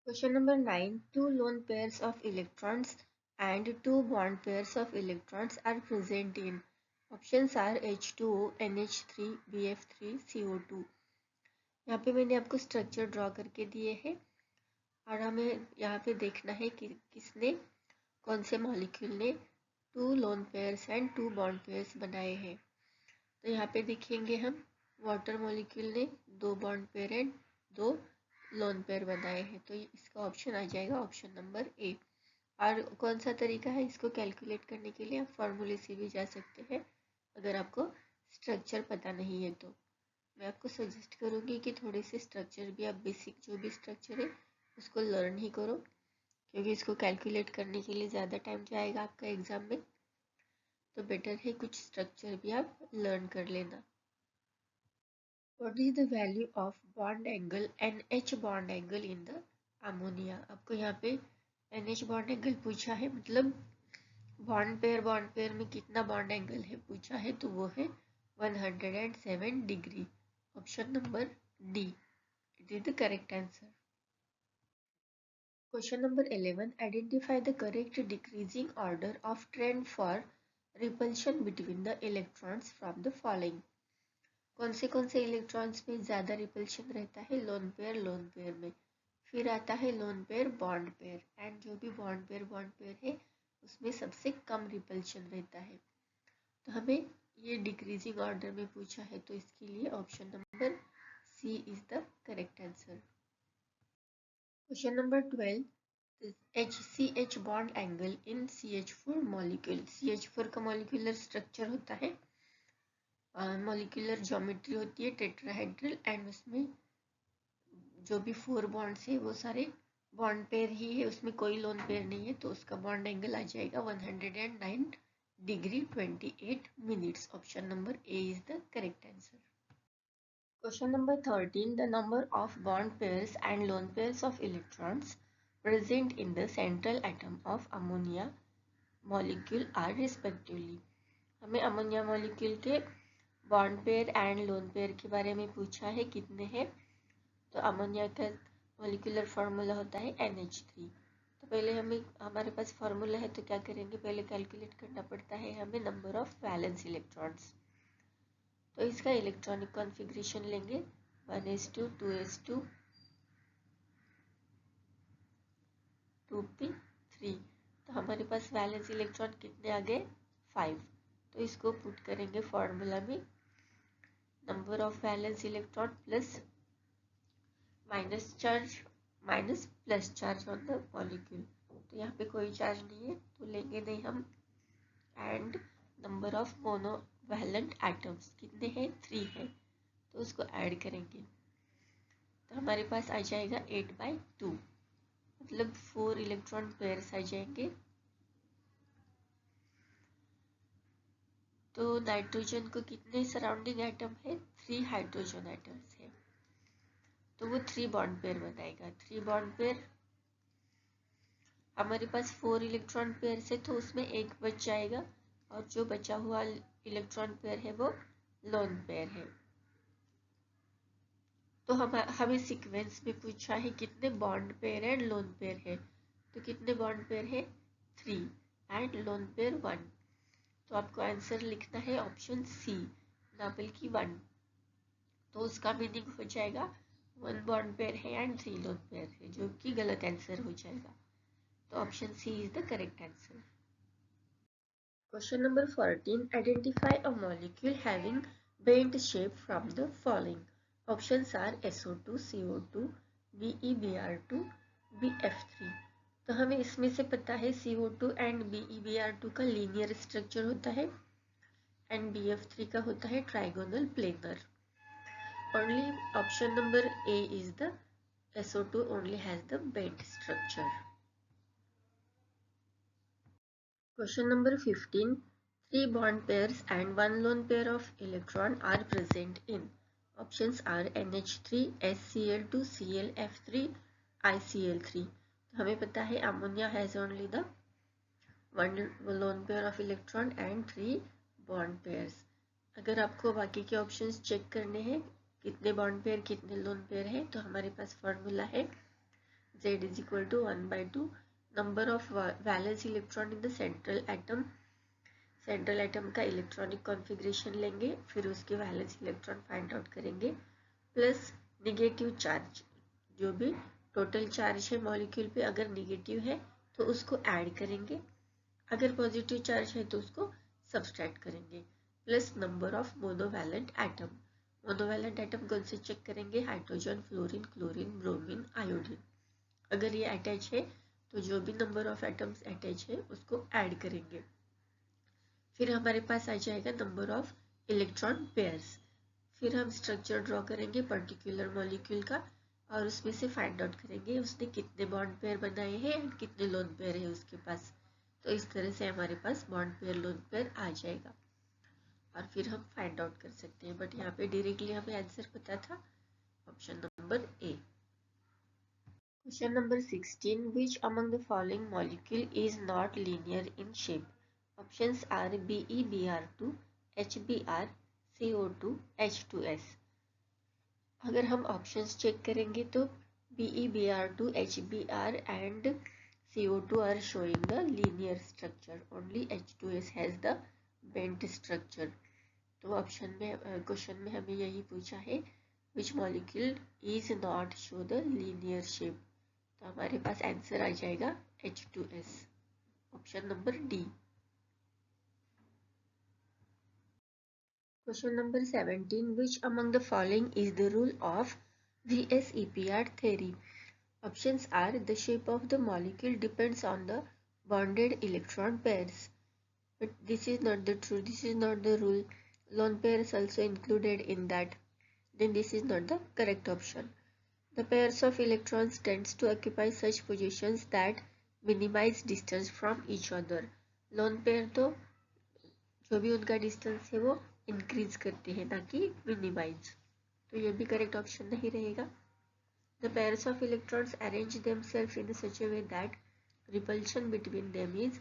Question number 9, 2 lone pairs of electrons and 2 bond pairs of electrons are present in, options are H2O, NH3, BF3, CO2। यहाँ पे मैंने आपको स्ट्रक्चर ड्रॉ करके दिए हैं और हमें यहाँ पे देखना है कि कौन से मॉलिक्यूल ने 2 lone pairs and 2 bond pairs बनाए हैं। तो यहाँ पे देखेंगे हम, वाटर मॉलिक्यूल ने 2 bond pair and 2 lone pair बनाए हैं, तो इसका ऑप्शन आ जाएगा ऑप्शन नंबर ए। और कौन सा तरीका है इसको कैलकुलेट करने के लिए, आप फॉर्मूले से भी जा सकते हैं अगर आपको स्ट्रक्चर पता नहीं है। तो मैं आपको सजेस्ट करूँगी कि थोड़े से स्ट्रक्चर भी आप बेसिक जो भी स्ट्रक्चर है उसको लर्न ही करो, क्योंकि इसको कैलकुलेट करने के लिए ज़्यादा टाइम जाएगा आपका एग्ज़ाम में। तो बेटर है कुछ स्ट्रक्चर भी आप लर्न कर लेना। What is the value of bond angle NH bond angle in the ammonia। आपको यहाँ पे NH बॉन्ड एंगल पूछा है, मतलब बॉन्ड पेयर में कितना बॉन्ड एंगल है पूछा है, तो वो है 107 degree. Option number D, it is the correct answer. Question number 11, identify the correct decreasing order of trend for repulsion between the electrons from the following. कौन से इलेक्ट्रॉन्स में ज़्यादा रिपल्शन रहता है, लोन पेयर में, फिर आता है loan pair bond pair, and जो भी बॉन्ड पेयर है उसमें सबसे कम रिपल्शन रहता है। तो हमें ये डिक्रीजिंग ऑर्डर में पूछा है, तो इसके लिए option number C is the correct answer. Question number 12, HCH bond angle in CH4 molecule. CH4 का मॉलिक्यूलर स्ट्रक्चर होता है, मॉलिक्यूलर ज्योमेट्री होती है टेट्राहेड्रल, एंड उसमें जो भी 4 बॉन्ड्स है वो सारे बॉन्ड पेयर ही है, उसमें कोई लोन पेयर नहीं है, तो उसका बॉन्ड एंगल आ जाएगा 109 degree 28 minutes. Option number A is the correct answer. Question number 13, the number of bond pairs and loan pairs of electrons present in the central atom of ammonia molecule are respectively। हमें ammonia molecule के bond pair and lone pair के बारे में पूछा है, कितने हैं। तो अमोनिया का मॉलिक्यूलर फार्मूला होता है NH3। तो पहले हमारे पास फार्मूला है, तो क्या करेंगे, पहले कैलकुलेट करना पड़ता है हमें नंबर ऑफ वैलेंस इलेक्ट्रॉन्स। तो इसका इलेक्ट्रॉनिक कॉन्फ़िगरेशन लेंगे 1s2 2s2 2p3। तो हमारे पास वैलेंस इलेक्ट्रॉन कितने आ गए, 5। तो इसको पुट करेंगे फॉर्मूला में, number of valence electron plus minus charge minus plus charge on the molecule. तो यहाँ पे कोई चार्ज नहीं है, तो लेंगे नहीं हम। And number of monovalent atoms कितने हैं, 3 है, तो उसको ऐड करेंगे। तो हमारे पास आ जाएगा 8/2, मतलब 4 इलेक्ट्रॉन पेयर्स आ जाएंगे। तो नाइट्रोजन को कितने सराउंडिंग एटम है, 3 हाइड्रोजन एटम्स है, तो वो 3 बॉन्ड पेयर बनाएगा। 3 बॉन्ड पेयर, हमारे पास 4 इलेक्ट्रॉन पेयर से, तो उसमें एक बच जाएगा, और जो बचा हुआ इलेक्ट्रॉन पेयर है वो लोन पेयर है। तो हमें सीक्वेंस में पूछा है कितने bond pair and loan pair है, तो कितने बॉन्ड पेयर है, 3 एंड लोन पेयर 1। तो आपको आंसर लिखना है ऑप्शन सी, ना बल्कि 1। तो उसका मीनिंग हो जाएगा 1 बॉन्ड पेयर है एंड 3 लोन पेयर है, जो कि गलत आंसर हो जाएगा। तो option C is the correct answer. Question number 14, identify a molecule having bent shape from the following। Options are SO2 CO2 BeBr2 BF3। तो हमें इसमें से पता है CO2 एंड BeBr2 का लीनियर स्ट्रक्चर होता है, एंड BF3 का होता है trigonal planar. Only option number A is the SO2 only has the bent structure। Question number 15, 3 bond pairs and 1 lone pair of electron are present in। Options are NH3 SCl2 ClF3 ICl3। तो हमें पता है ammonia has only the 1 lone pair of electron and 3 bond pairs। अगर आपको बाकी के options check करने हैं कितने बॉन्ड पेयर कितने लोन पेयर है, तो हमारे पास फॉर्मूला है Z is equal to 1/2 number of valence electron in the central atom. Central atom का इलेक्ट्रॉनिक कॉन्फ़िगरेशन लेंगे, फिर उसके वैलेंस इलेक्ट्रॉन फाइंड आउट करेंगे, प्लस निगेटिव चार्ज, जो भी टोटल चार्ज है मॉलिक्यूल पे, अगर निगेटिव है तो उसको ऐड करेंगे, अगर पॉजिटिव चार्ज है तो उसको सब्सट्रैक्ट करेंगे, plus number of monovalent atom. Monovalent atom कौन से चेक करेंगे, hydrogen fluorine chlorine bromine iodine. अगर ये अटैच है तो जो भी नंबर ऑफ एटम्स अटैच है उसको ऐड करेंगे। फिर हमारे पास आ जाएगा नंबर ऑफ इलेक्ट्रॉन पेयर्स। फिर हम स्ट्रक्चर ड्रॉ करेंगे पर्टिकुलर मॉलिक्यूल का, और उसमें से फाइंड आउट करेंगे उसने कितने बॉन्ड पेयर बनाए हैं एंड कितने लोन पेयर है उसके पास। तो इस तरह से हमारे पास बॉन्ड पेयर लोन पेयर आ जाएगा, और फिर हम फाइंड आउट कर सकते हैं। बट यहाँ पे डायरेक्टली हमें आंसर पता था, option number A. Question number 16, which among the following molecule is not linear in shape? Options are BeBr2 HBr CO2 H2S। अगर हम ऑप्शंस चेक करेंगे तो BeBr2 HBr and CO2 are showing the linear structure, only H2S has the bent structure। तो option में question में हमें यही पूछा है which molecule is not show the linear shape। तो हमारे पास आंसर आ जाएगा H2S, option number D. Question number 17. Which among the following is the rule of VSEPR theory? Options are: the shape of the molecule depends on the bonded electron pairs. But this is not the true. This is not the rule. Lone pairs also included in that. Then this is not the correct option. The pairs of electrons tends to occupy such positions that minimize distance from each other. Lone pair तो जो भी उनका distance है वो increase करते हैं ना कि मिनिमाइज, तो ये भी करेक्ट ऑप्शन नहीं रहेगा. The pairs of electrons arrange themselves in such a way that repulsion between them is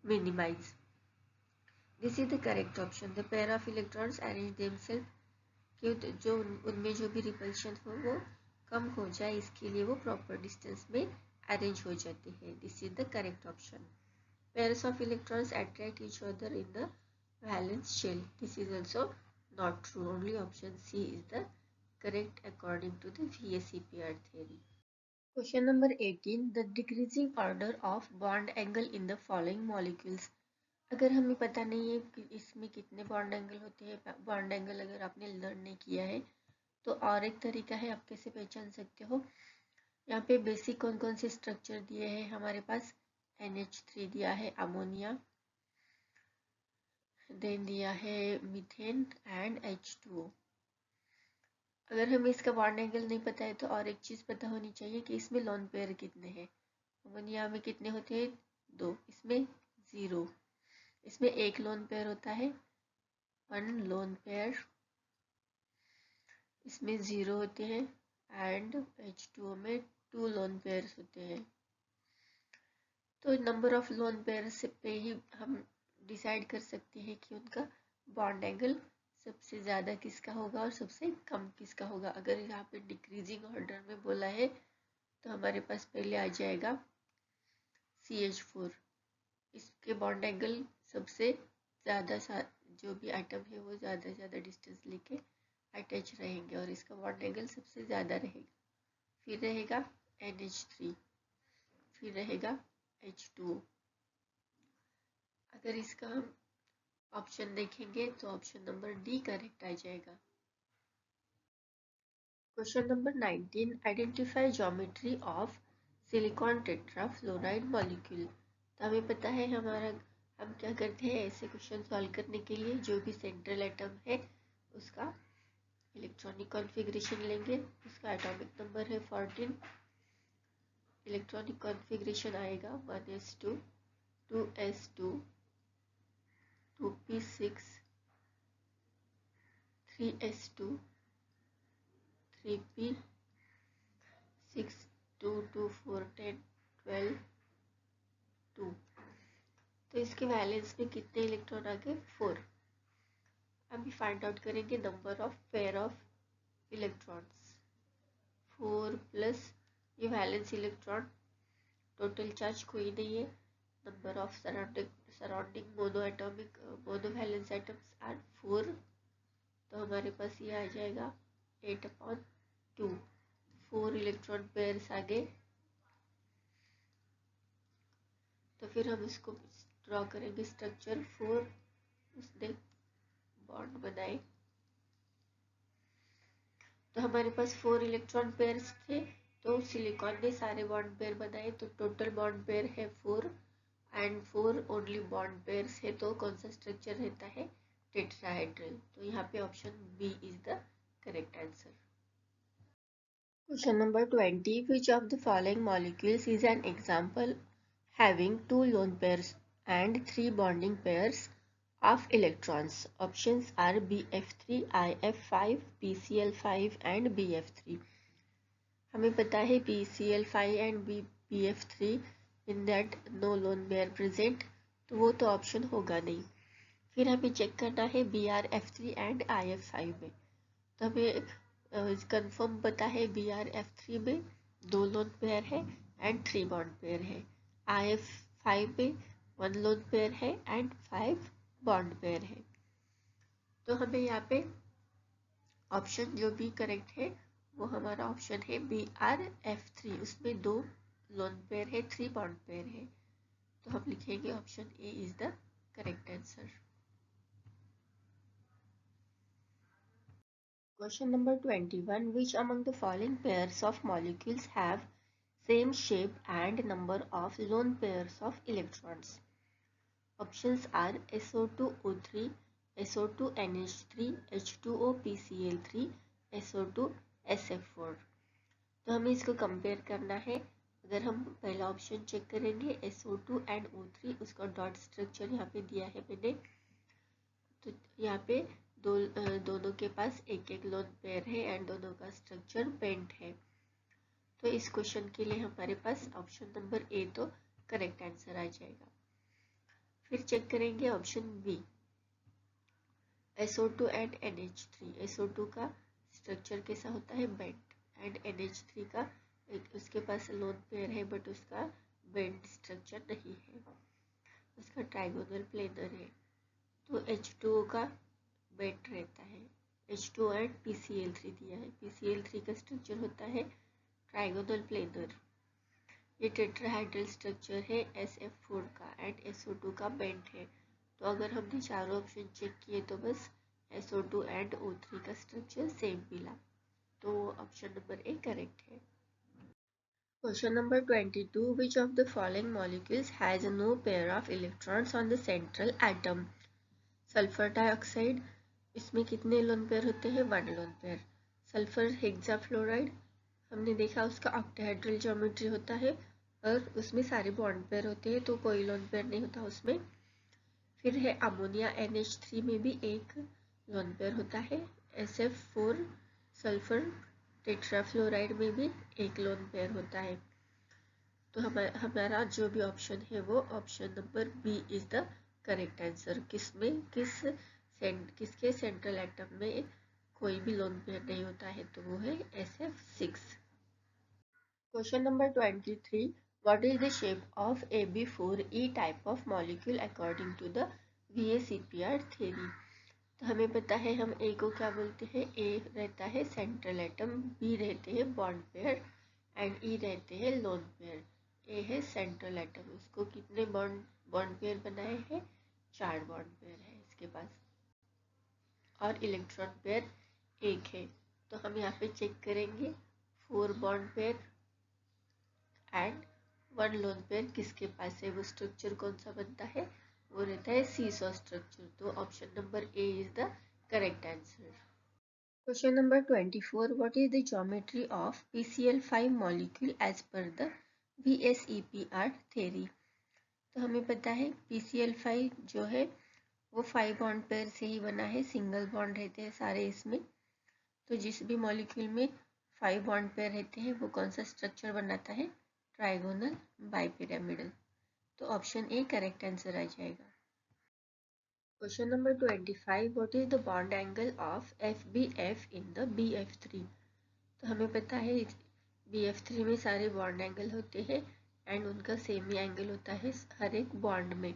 minimized. This is the correct option. The pair of electrons arrange themselves कि जो उनमें जो भी रिपल्शन हो वो कम हो जाए, इसके लिए वो प्रॉपर डिस्टेंस में अरेंज हो जाते हैं. This is the correct option. Pairs of electrons attract each other in the valence shell. This is also not true. Only option C is the correct according to the VSEPR theory. Question number 18. The decreasing order of bond angle in the following molecules. अगर हमें पता नहीं है कि इसमें कितने bond angle होते हैं, बॉन्ड एंगल अगर आपने लर्न नहीं किया है तो और एक तरीका है, आप कैसे पहचान सकते हो. यहाँ पे बेसिक कौन कौन से स्ट्रक्चर दिए हैं हमारे पास. NH3 दिया है अमोनिया, देन दिया है मीथेन एंड H2O. अगर हमें इसका बॉन्ड एंगल नहीं पता है तो और एक चीज़ पता होनी चाहिए कि इसमें लोन पेयर कितने हैं. अमोनिया में कितने होते हैं, 2. इसमें 0. इसमें एक लोन पेयर होता है, 1 लोन पेयर. इसमें 0 होते हैं एंड H2O में 2 लोन पेयर्स होते हैं. तो नंबर ऑफ लोन पेयर्स पे ही हम डिसाइड कर सकते हैं कि उनका बॉन्ड एंगल सबसे ज़्यादा किसका होगा और सबसे कम किसका होगा. अगर यहाँ पे डिक्रीजिंग ऑर्डर में बोला है तो हमारे पास पहले आ जाएगा CH4. इसके बॉन्ड एंगल सबसे ज़्यादा जो भी एटम है वो ज़्यादा से ज़्यादा डिस्टेंस लेके अटैच रहेंगे और इसका बॉन्ड एंगल सबसे ज़्यादा रहेगा. फिर रहेगा NH3, फिर रहेगा H2O. अगर इसका हम ऑप्शन देखेंगे तो ऑप्शन नंबर डी करेक्ट आ जाएगा. Question number 19. Identify geometry of silicon tetrafluoride molecule. तो हमें पता है हमारा हम क्या करते हैं ऐसे क्वेश्चन सॉल्व करने के लिए, जो भी सेंट्रल एटम है उसका इलेक्ट्रॉनिक कॉन्फ़िगरेशन लेंगे. उसका एटॉमिक नंबर है 14. इलेक्ट्रॉनिक कॉन्फ़िगरेशन आएगा 1s2, 2s2, 2p6, 3s2, 3p6, 2, 2, 4, 10, 12, 2. तो इसके वैलेंस में कितने इलेक्ट्रॉन आ गए, 4. अभी फाइंड आउट करेंगे number of pair of electrons. 4 plus ये वैलेंस इलेक्ट्रॉन, टोटल चार्ज कोई नहीं है. Number of surrounding monoatomic monovalence atoms are 4. तो हमारे पास ये आ जाएगा 8/2. 4 इलेक्ट्रॉन पेयर्स आ गए. तो फिर हम इसको ड्रॉ करेंगे स्ट्रक्चर. 4 उसने बॉन्ड बनाए तो हमारे पास 4 इलेक्ट्रॉन पेयर्स थे, तो सिलिकॉन ने सारे बॉन्ड पेयर बनाए तो टोटल बॉन्ड पेयर है 4 एंड 4 ओनली बॉन्ड पेयर्स है. तो कौन सा स्ट्रक्चर रहता है, टेट्राहेड्रल. तो यहाँ पे option B is the correct answer. Question number 20. Which of the following molecules is an example having 2 lone pairs and 3 bonding pairs of electrons. Options are BF3, IF5, PCl5 and BF3. हमें पता है PCl5 and BF3 in that no lone pair present, तो वो तो option होगा नहीं. फिर हमें चेक करना है BRF3 and IF5 में. तो हमें कंफर्म पता है BRF3 में 2 लोन पेयर है एंड 3 बॉन्ड पेयर है. IF5 में 1 लोन पेयर है एंड 5 बॉन्ड पेयर है. तो हमें यहाँ पे ऑप्शन जो भी करेक्ट है वो हमारा ऑप्शन है BRF3. उसमें 2 लोन पेयर है, 3 बॉन्ड पेयर है. तो हम लिखेंगे option A is the correct answer. Question number 21. Which among the following pairs of molecules have same shape and number of lone pairs of electrons? Options are SO2O3, SO2NH3, H2O PCl3, SO2SF4। तो हमें इसको compare करना है। अगर हम पहला option check करेंगे SO2 and O3, उसका डॉट स्ट्रक्चर यहाँ पे दिया है मैंने। तो यहाँ पे दोनों के पास एक एक लोन पेयर है एंड दोनों का स्ट्रक्चर बेंट है। तो इस क्वेश्चन के लिए हमारे पास ऑप्शन नंबर ए तो करेक्ट आंसर आ जाएगा। फिर चेक करेंगे option B, SO2 and NH3। SO2 का स्ट्रक्चर कैसा होता है, बेंट, एंड NH3 का उसके पास लोन पेयर है बट उसका बेंट स्ट्रक्चर नहीं है, उसका ट्राइगोनल प्लेनर है। तो H2O का बेंट रहता है। H2O एंड PCl3 दिया है, PCl3 का स्ट्रक्चर होता है ट्राइगोनल प्लेनर। ये टेट्राहेड्रल स्ट्रक्चर है SF4 का एंड SO2 का बेंट है। तो अगर हमने चारों ऑप्शन चेक किए तो बस SO2 एंड O3 का स्ट्रक्चर सेम मिला। तो ऑप्शन नंबर ए करेक्ट है। Question number 22. Which of the following molecules has no pair of electrons on the central atom? Sulphur dioxide, इसमें कितने लोन पेयर होते हैं, 1 लोन पेयर। सल्फर हेक्साफ्लोराइड, हमने देखा उसका ऑक्टाहेड्रल ज्योमेट्री होता है और उसमें सारे बॉन्ड पेयर होते हैं, तो कोई लोन पेयर नहीं होता उसमें। फिर है अमोनिया NH3 में भी एक लोन पेयर होता है। SF4 सल्फर टेट्राफ्लोराइड में भी एक लोन पेयर होता है। तो हमारा जो भी ऑप्शन है वो option number B is the correct answer. किसके सेंट्रल एटम में कोई भी लोन पेयर नहीं होता है, तो वो है SF6। Question number 23. What is the shape of AB4E type of molecule according to the VSEPR theory? तो हमें पता है हम ए को क्या बोलते हैं, ए रहता है सेंट्रल एटम, बी रहते हैं बॉन्ड पेयर एंड ई रहते हैं लोन पेयर। ए है सेंट्रल एटम, उसको कितने बॉन्ड पेयर बनाए हैं, 4 बॉन्ड पेयर है इसके पास, और इलेक्ट्रॉन पेयर एक है। तो हम यहाँ पे चेक करेंगे 4 bond pair and 1 lone pair किसके पास है, वो स्ट्रक्चर कौन सा बनता है, वो रहता है सीसॉ स्ट्रक्चर। तो option number A is the correct answer. Question number 24. What is the geometry of PCl5 molecule as per the VSEPR theory? तो हमें पता है PCl5 जो है वो 5 बॉन्ड पेयर से ही बना है, सिंगल बॉन्ड रहते हैं सारे इसमें। तो जिस भी मॉलिक्यूल में 5 बॉन्ड पेयर रहते हैं वो कौन सा स्ट्रक्चर बनाता है, ट्राइगोनल बाइपिरामिडल। तो ऑप्शन ए करेक्ट आंसर आ जाएगा। Question number 25. What is the bond angle of FBF in the BF3? तो हमें पता है BF3 में सारे बॉन्ड एंगल होते हैं एंड उनका सेम ही एंगल होता है हर एक बॉन्ड में,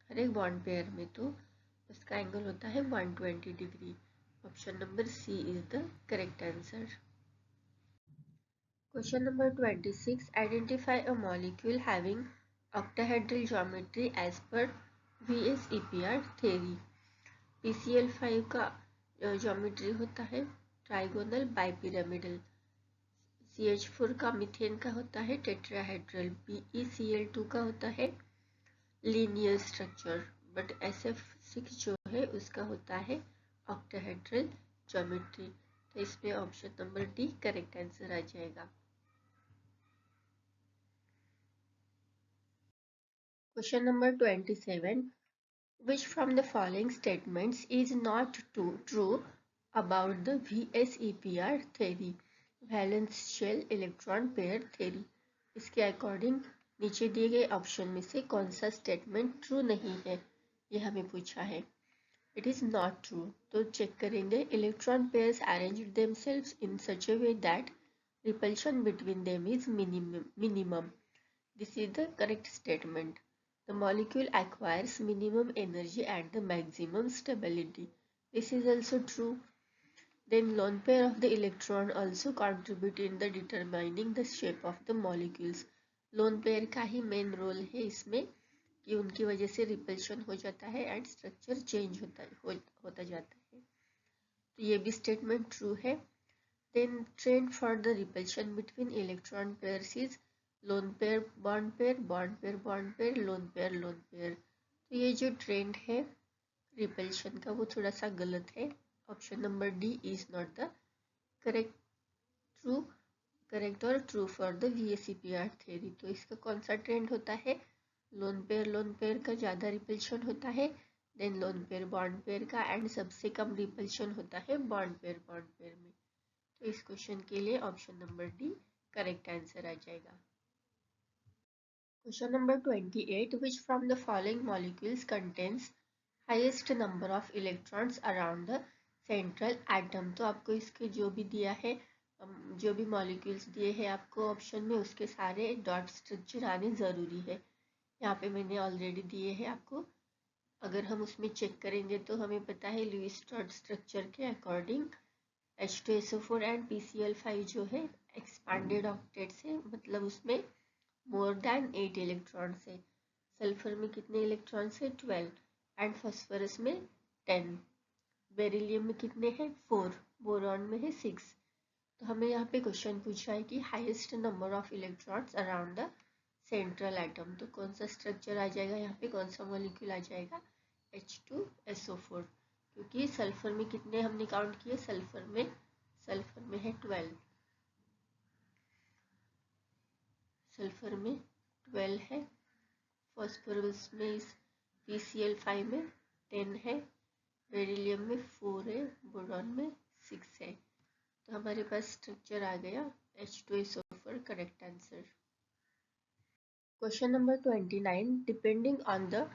हर एक बॉन्ड पेयर में। तो उसका एंगल होता है 120 degree. Option number C is the correct answer. Question number 26. Identify a molecule having octahedral geometry as per VSEPR theory. PCl5 का ज्योमेट्री होता है ट्राइगोनल बाइपिरामिडल। CH4 का मीथेन का होता है टेट्राहेड्रल। BeCl2 का होता है लीनियर स्ट्रक्चर, बट SF6 जो है उसका होता है ऑक्टाहेड्रल ज्योमेट्री। तो इसमें option number D correct answer आ जाएगा। Question number 27. Which from the following statements is not true about the VSEPR theory? Valence shell electron pair theory. इसके अकॉर्डिंग नीचे दिए गए ऑप्शन में से कौन सा स्टेटमेंट ट्रू नहीं है, ये हमें पूछा है। इट इज नॉट ट्रू, तो चेक करेंगे। Electron pairs arrange themselves in such a way that repulsion between them is minimum. This is the correct statement. The molecule acquires minimum energy and the maximum stability. This is also true. Then lone pair of the electron also contribute in the determining the shape of the molecules. Lone pair का ही main role है इसमें कि उनकी वजह से repulsion हो जाता है एंड स्ट्रक्चर चेंज होता जाता है। तो ये भी स्टेटमेंट ट्रू है। Then trend for the repulsion between electron pairs is lone pair, bond pair, bond pair, bond pair, lone pair, lone pair। तो ये जो ट्रेंड है रिपल्शन का वो थोड़ा सा गलत है। Option number D is not the correct correct और true for the VSEPR theory. तो इसका कौन सा ट्रेंड होता है? लोन पेयर का ज़्यादा रिपल्शन होता है, then lone pair bond pair का, एंड सबसे कम रिपल्शन होता है बॉन्ड पेयर में। तो इस क्वेश्चन के लिए option number D correct answer आ जाएगा। Question number 28, which from the following molecules contains highest number of electrons around the central atom. तो आपको इसके जो भी दिया है, जो भी मॉलिक्यूल्स दिए हैं आपको ऑप्शन में, उसके सारे डॉट स्ट्रक्चर आने ज़रूरी है। यहाँ पे मैंने ऑलरेडी दिए हैं आपको। अगर हम उसमें चेक करेंगे तो हमें पता है लुईस डॉट स्ट्रक्चर के अकॉर्डिंग H2SO4 एंड PCl5 जो है एक्सपांडेड ऑक्टेट से, मतलब उसमें मोर देन 8 इलेक्ट्रॉन्स है। सल्फर में कितने इलेक्ट्रॉन्स है? 12, एंड फास्फोरस में 10। बेरिलियम में कितने हैं? 4। बोरॉन में है 6। तो हमें यहाँ पे क्वेश्चन पूछा है कि highest number of electrons around the central atom. तो कौन सा स्ट्रक्चर आ जाएगा यहाँ पे, कौन सा मॉलिक्यूल आ जाएगा? H2SO4। क्योंकि सल्फर में कितने हमने काउंट किए? सल्फर में है 12। सल्फर में 12 है। फॉस्फोरस में इस PCl5 में 10 है। बेरिलियम में 4 है। बोरॉन में 6 है। तो हमारे पास स्ट्रक्चर आ गया H2SO4 correct answer. Question number 29, depending on the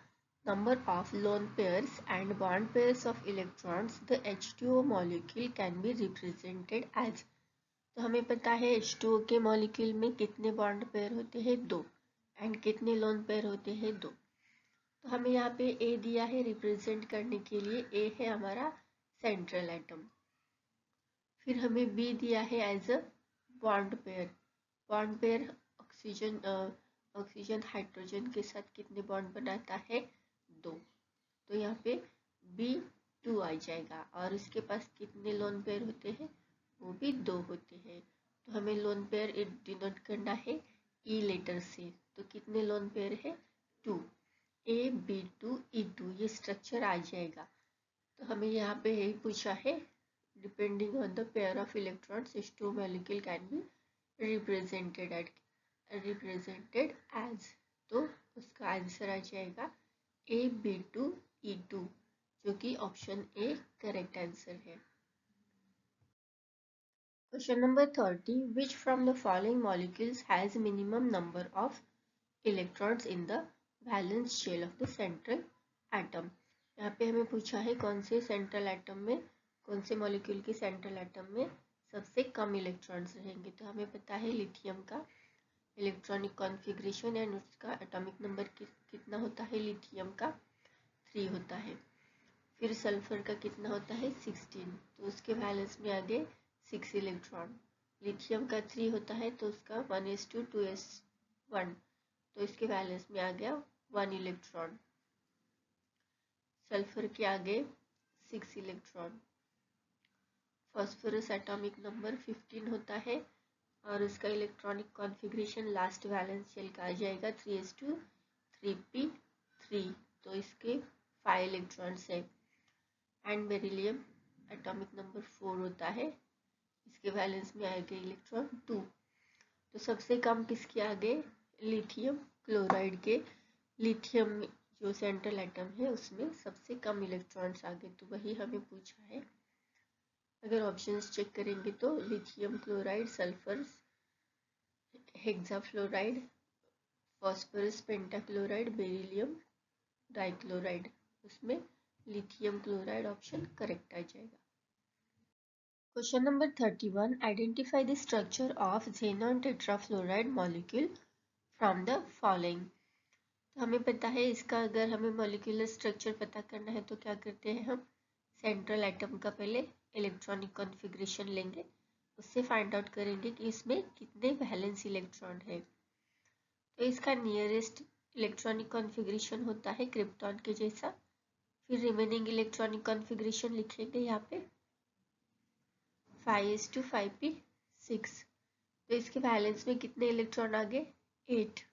number of lone pairs and bond pairs of electrons, the H2O molecule can be represented as। तो हमें पता है H2O के मॉलिक्यूल में कितने बॉन्ड पेयर होते हैं? 2, एंड कितने लोन पेयर होते हैं? 2। तो हमें यहाँ पे A दिया है रिप्रेजेंट करने के लिए, A है हमारा सेंट्रल एटम। फिर हमें B दिया है as a bond pair. Bond pair oxygen hydrogen के साथ कितने बॉन्ड बनाता है? 2। तो यहाँ पे B2 आ जाएगा। और इसके पास कितने लोन पेयर होते हैं? वो भी 2 होते हैं। तो हमें लोन पेयर डिनोट करना है E लेटर से। तो कितने लोन पेयर है? 2। AB2E2 ये स्ट्रक्चर आ जाएगा। तो हमें यहाँ पे यही पूछा है, depending on the pair of electrons H2O molecule can be represented as. तो उसका आंसर आ जाएगा AB2E2, जो कि ऑप्शन ए करेक्ट आंसर है। Question number 30, which from the following molecules has minimum number of electrons in the valence shell of the central atom. यहाँ पे हमें पूछा है कौन से सेंट्रल एटम में, कौन से मॉलिक्यूल के सेंट्रल एटम में सबसे कम इलेक्ट्रॉन्स रहेंगे। तो हमें पता है लिथियम का इलेक्ट्रॉनिक कॉन्फ़िगरेशन एंड उसका एटॉमिक नंबर कितना होता है? लिथियम का 3 होता है। फिर सल्फर का कितना होता है? 16। तो उसके वैलेंस में आ गए 6 इलेक्ट्रॉन। लिथियम का 3 होता है तो उसका 1:2:1, तो इसके वैलेंस में आ गया 1 इलेक्ट्रॉन। सल्फर के आगे 6 इलेक्ट्रॉन। फास्फोरस एटॉमिक नंबर 15 होता है और उसका electronic configuration last valence shell का आ जाएगा 3:3p3, तो इसके 5 इलेक्ट्रॉन्स है। एंड बेरिलियम एटॉमिक नंबर 4 होता है, इसके वैलेंस में आएगा इलेक्ट्रॉन 2। तो सबसे कम किसके आगे? लिथियम क्लोराइड के। लिथियम जो सेंट्रल एटम है उसमें सबसे कम इलेक्ट्रॉन्स आ गए, तो वही हमें पूछा है। अगर ऑप्शंस चेक करेंगे तो lithium chloride, sulphur hexafluoride, phosphorus pentachloride, beryllium dichloride, उसमें लिथियम क्लोराइड ऑप्शन करेक्ट आ जाएगा। Question number 31, identify the structure of xenon tetrafluoride molecule from the following. तो हमें पता है इसका, अगर हमें मॉलिक्यूलर स्ट्रक्चर पता करना है तो क्या करते हैं हम? सेंट्रल एटम का पहले इलेक्ट्रॉनिक कॉन्फ़िगरेशन लेंगे, उससे फाइंड आउट करेंगे कि इसमें कितने वैलेंस इलेक्ट्रॉन है। तो इसका नियरेस्ट इलेक्ट्रॉनिक कॉन्फ़िगरेशन होता है क्रिप्टॉन के जैसा। फिर रिमेनिंग इलेक्ट्रॉनिक कॉन्फ़िगरेशन लिखेंगे यहाँ पे। 5:5p6। तो इसके वैलेंस में कितने इलेक्ट्रॉन आ गए? 8।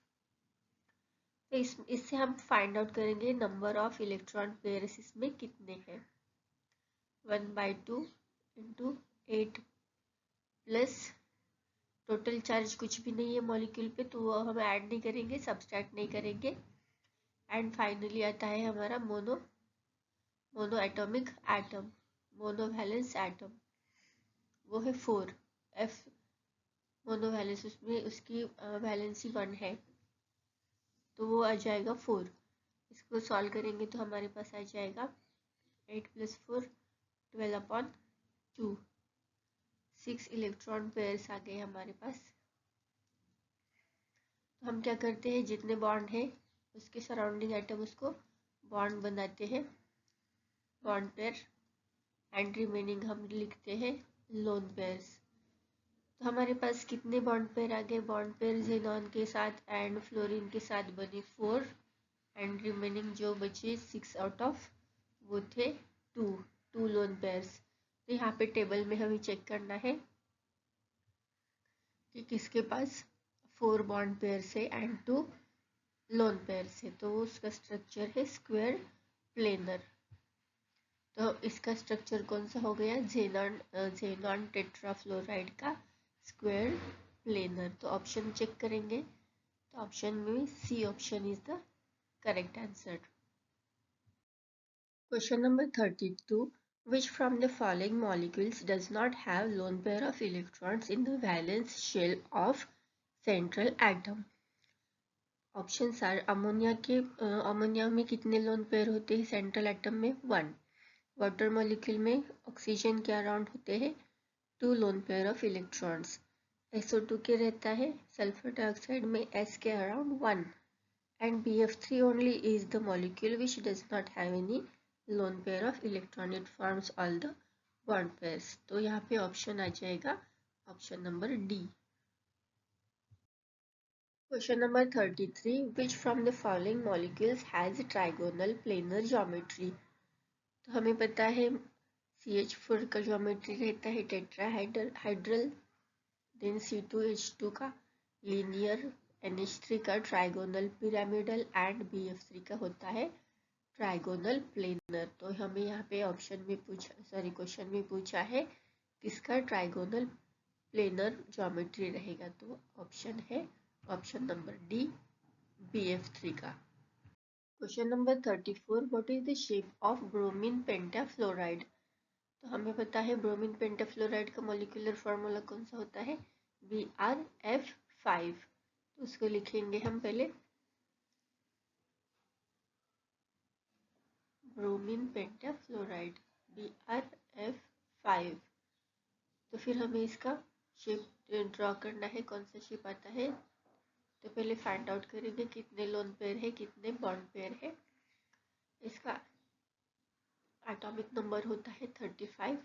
तो इससे हम फाइंड आउट करेंगे नंबर ऑफ इलेक्ट्रॉन पेयर्स इसमें कितने हैं। 1/2 इंटू 8 प्लस टोटल चार्ज कुछ भी नहीं है मॉलिक्यूल पे, तो वो हम ऐड नहीं करेंगे, सब्सट्रैक्ट नहीं करेंगे। एंड फाइनली आता है हमारा मोनो एटॉमिक एटम, मोनोवैलेंस एटम, वो है 4। एफ मोनोवैलेंस, उसमें उसकी वैलेंसी 1 है, तो वो आ जाएगा 4। इसको सॉल्व करेंगे तो हमारे पास आ जाएगा 8 + 4 12/2। 6 इलेक्ट्रॉन पेयर्स आ गए हमारे पास। तो हम क्या करते हैं, जितने बॉन्ड है उसके सराउंडिंग एटम उसको बॉन्ड बनाते हैं, बॉन्ड पेयर, एंड रिमेनिंग हम लिखते हैं लोन पेयर्स। तो हमारे पास कितने बॉन्ड पेयर आ गए? बॉन्ड पेयर जेनॉन के साथ एंड फ्लोरीन के साथ बने 4, एंड रिमेनिंग जो बचे 6 आउट ऑफ वो थे 2 लोन पेयर्स। तो यहाँ पे टेबल में हमें चेक करना है कि किसके पास 4 बॉन्ड पेयर से एंड 2 लोन पेयर से। तो उसका स्ट्रक्चर है स्क्वायर प्लेनर। तो इसका स्ट्रक्चर कौन सा हो गया? जेनॉन टेट्राफ्लोराइड का स्क्वायर प्लेनर। तो ऑप्शन चेक करेंगे, तो ऑप्शन में C option is the correct answer. Question number 32, which from the following molecules does not have lone pair of electrons in the valence shell of central atom? Options are, ammonia में कितने lone pair होते हैं central atom में? 1। Water molecule में oxygen के around होते हैं 2 lone pair of electrons. SO2 के रहता है सल्फर डाइऑक्साइड में S के around 1, and BF3 only is the molecule which does not have any lone pair of electron, it forms all the bond pairs। तो यहाँ पे ऑप्शन आ जाएगा option number D. Question number 33, which from the following molecules has trigonal planar geometry? तो हमें पता है CH4 का geometry रहता है टेट्राहाइड्रल, देन C2H2 का लीनियर, NH3 का ट्राइगोनल पिरामिडल, एंड BF3 का होता है ट्राइगोनल प्लेनर। तो हमें यहाँ पे क्वेश्चन में पूछा है किसका ट्राइगोनल प्लेनर ज्योमेट्री रहेगा, तो ऑप्शन है ऑप्शन नंबर डी, BF3 का। Question number 34, what is the shape of bromine pentafluoride? तो हमें पता है ब्रोमीन पेंटाफ्लोराइड का मॉलिक्यूलर फार्मूला कौन सा होता है? BrF5। तो उसको लिखेंगे हम पहले, ब्रोमीन पेंटाफ्लोराइड BrF5। तो फिर हमें इसका शेप ड्रॉ करना है, कौन सा शेप आता है। तो पहले फाइंड आउट करेंगे कितने लोन पेयर है, कितने बॉन्ड पेयर है। इसका एटॉमिक नंबर होता है 35।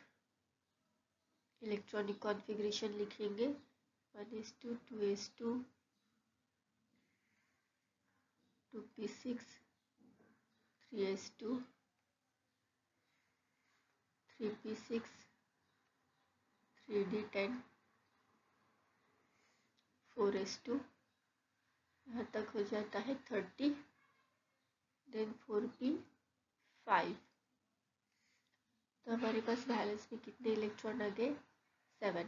इलेक्ट्रॉनिक कॉन्फ़िगरेशन लिखेंगे 1s2 2s2 2p6 3s2 3p6 3d10 4s2, यहाँ तक हो जाता है 30, देन 4p5। तो हमारे पास बैलेंस में कितने इलेक्ट्रॉन आ गए? 7।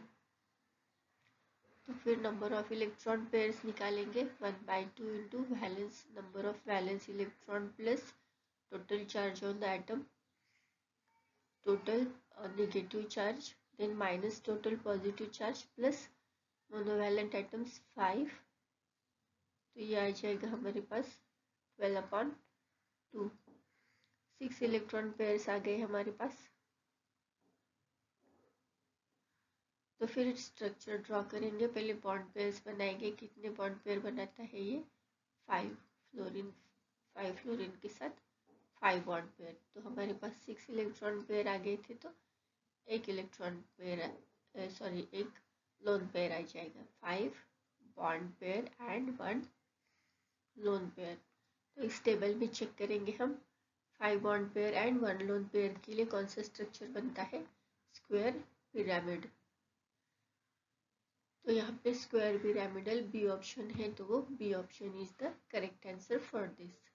तो फिर नंबर ऑफ इलेक्ट्रॉन पेयर्स निकालेंगे 1/2 into valence number of valence electron plus total charge on the atom, total negative charge, then minus total positive charge plus monovalent atoms 5। तो ये आ जाएगा हमारे पास 12/2। 6 इलेक्ट्रॉन पेयर्स आ गए हमारे पास। तो फिर स्ट्रक्चर ड्रॉ करेंगे, पहले बॉन्ड पेयर्स बनाएंगे। कितने बॉन्ड पेयर बनाता है ये? 5 फ्लोरीन के साथ 5 बॉन्ड पेयर। तो हमारे पास 6 इलेक्ट्रॉन पेयर आ गए थे, तो एक लोन पेयर आ जाएगा। 5 bond pair and 1 lone pair. तो इस टेबल में चेक करेंगे हम 5 bond pair and 1 lone pair के लिए कौन सा स्ट्रक्चर बनता है? Square pyramid. तो यहाँ पे स्क्वायर पिरामिडल बी ऑप्शन है, तो वो B option is the correct answer for this.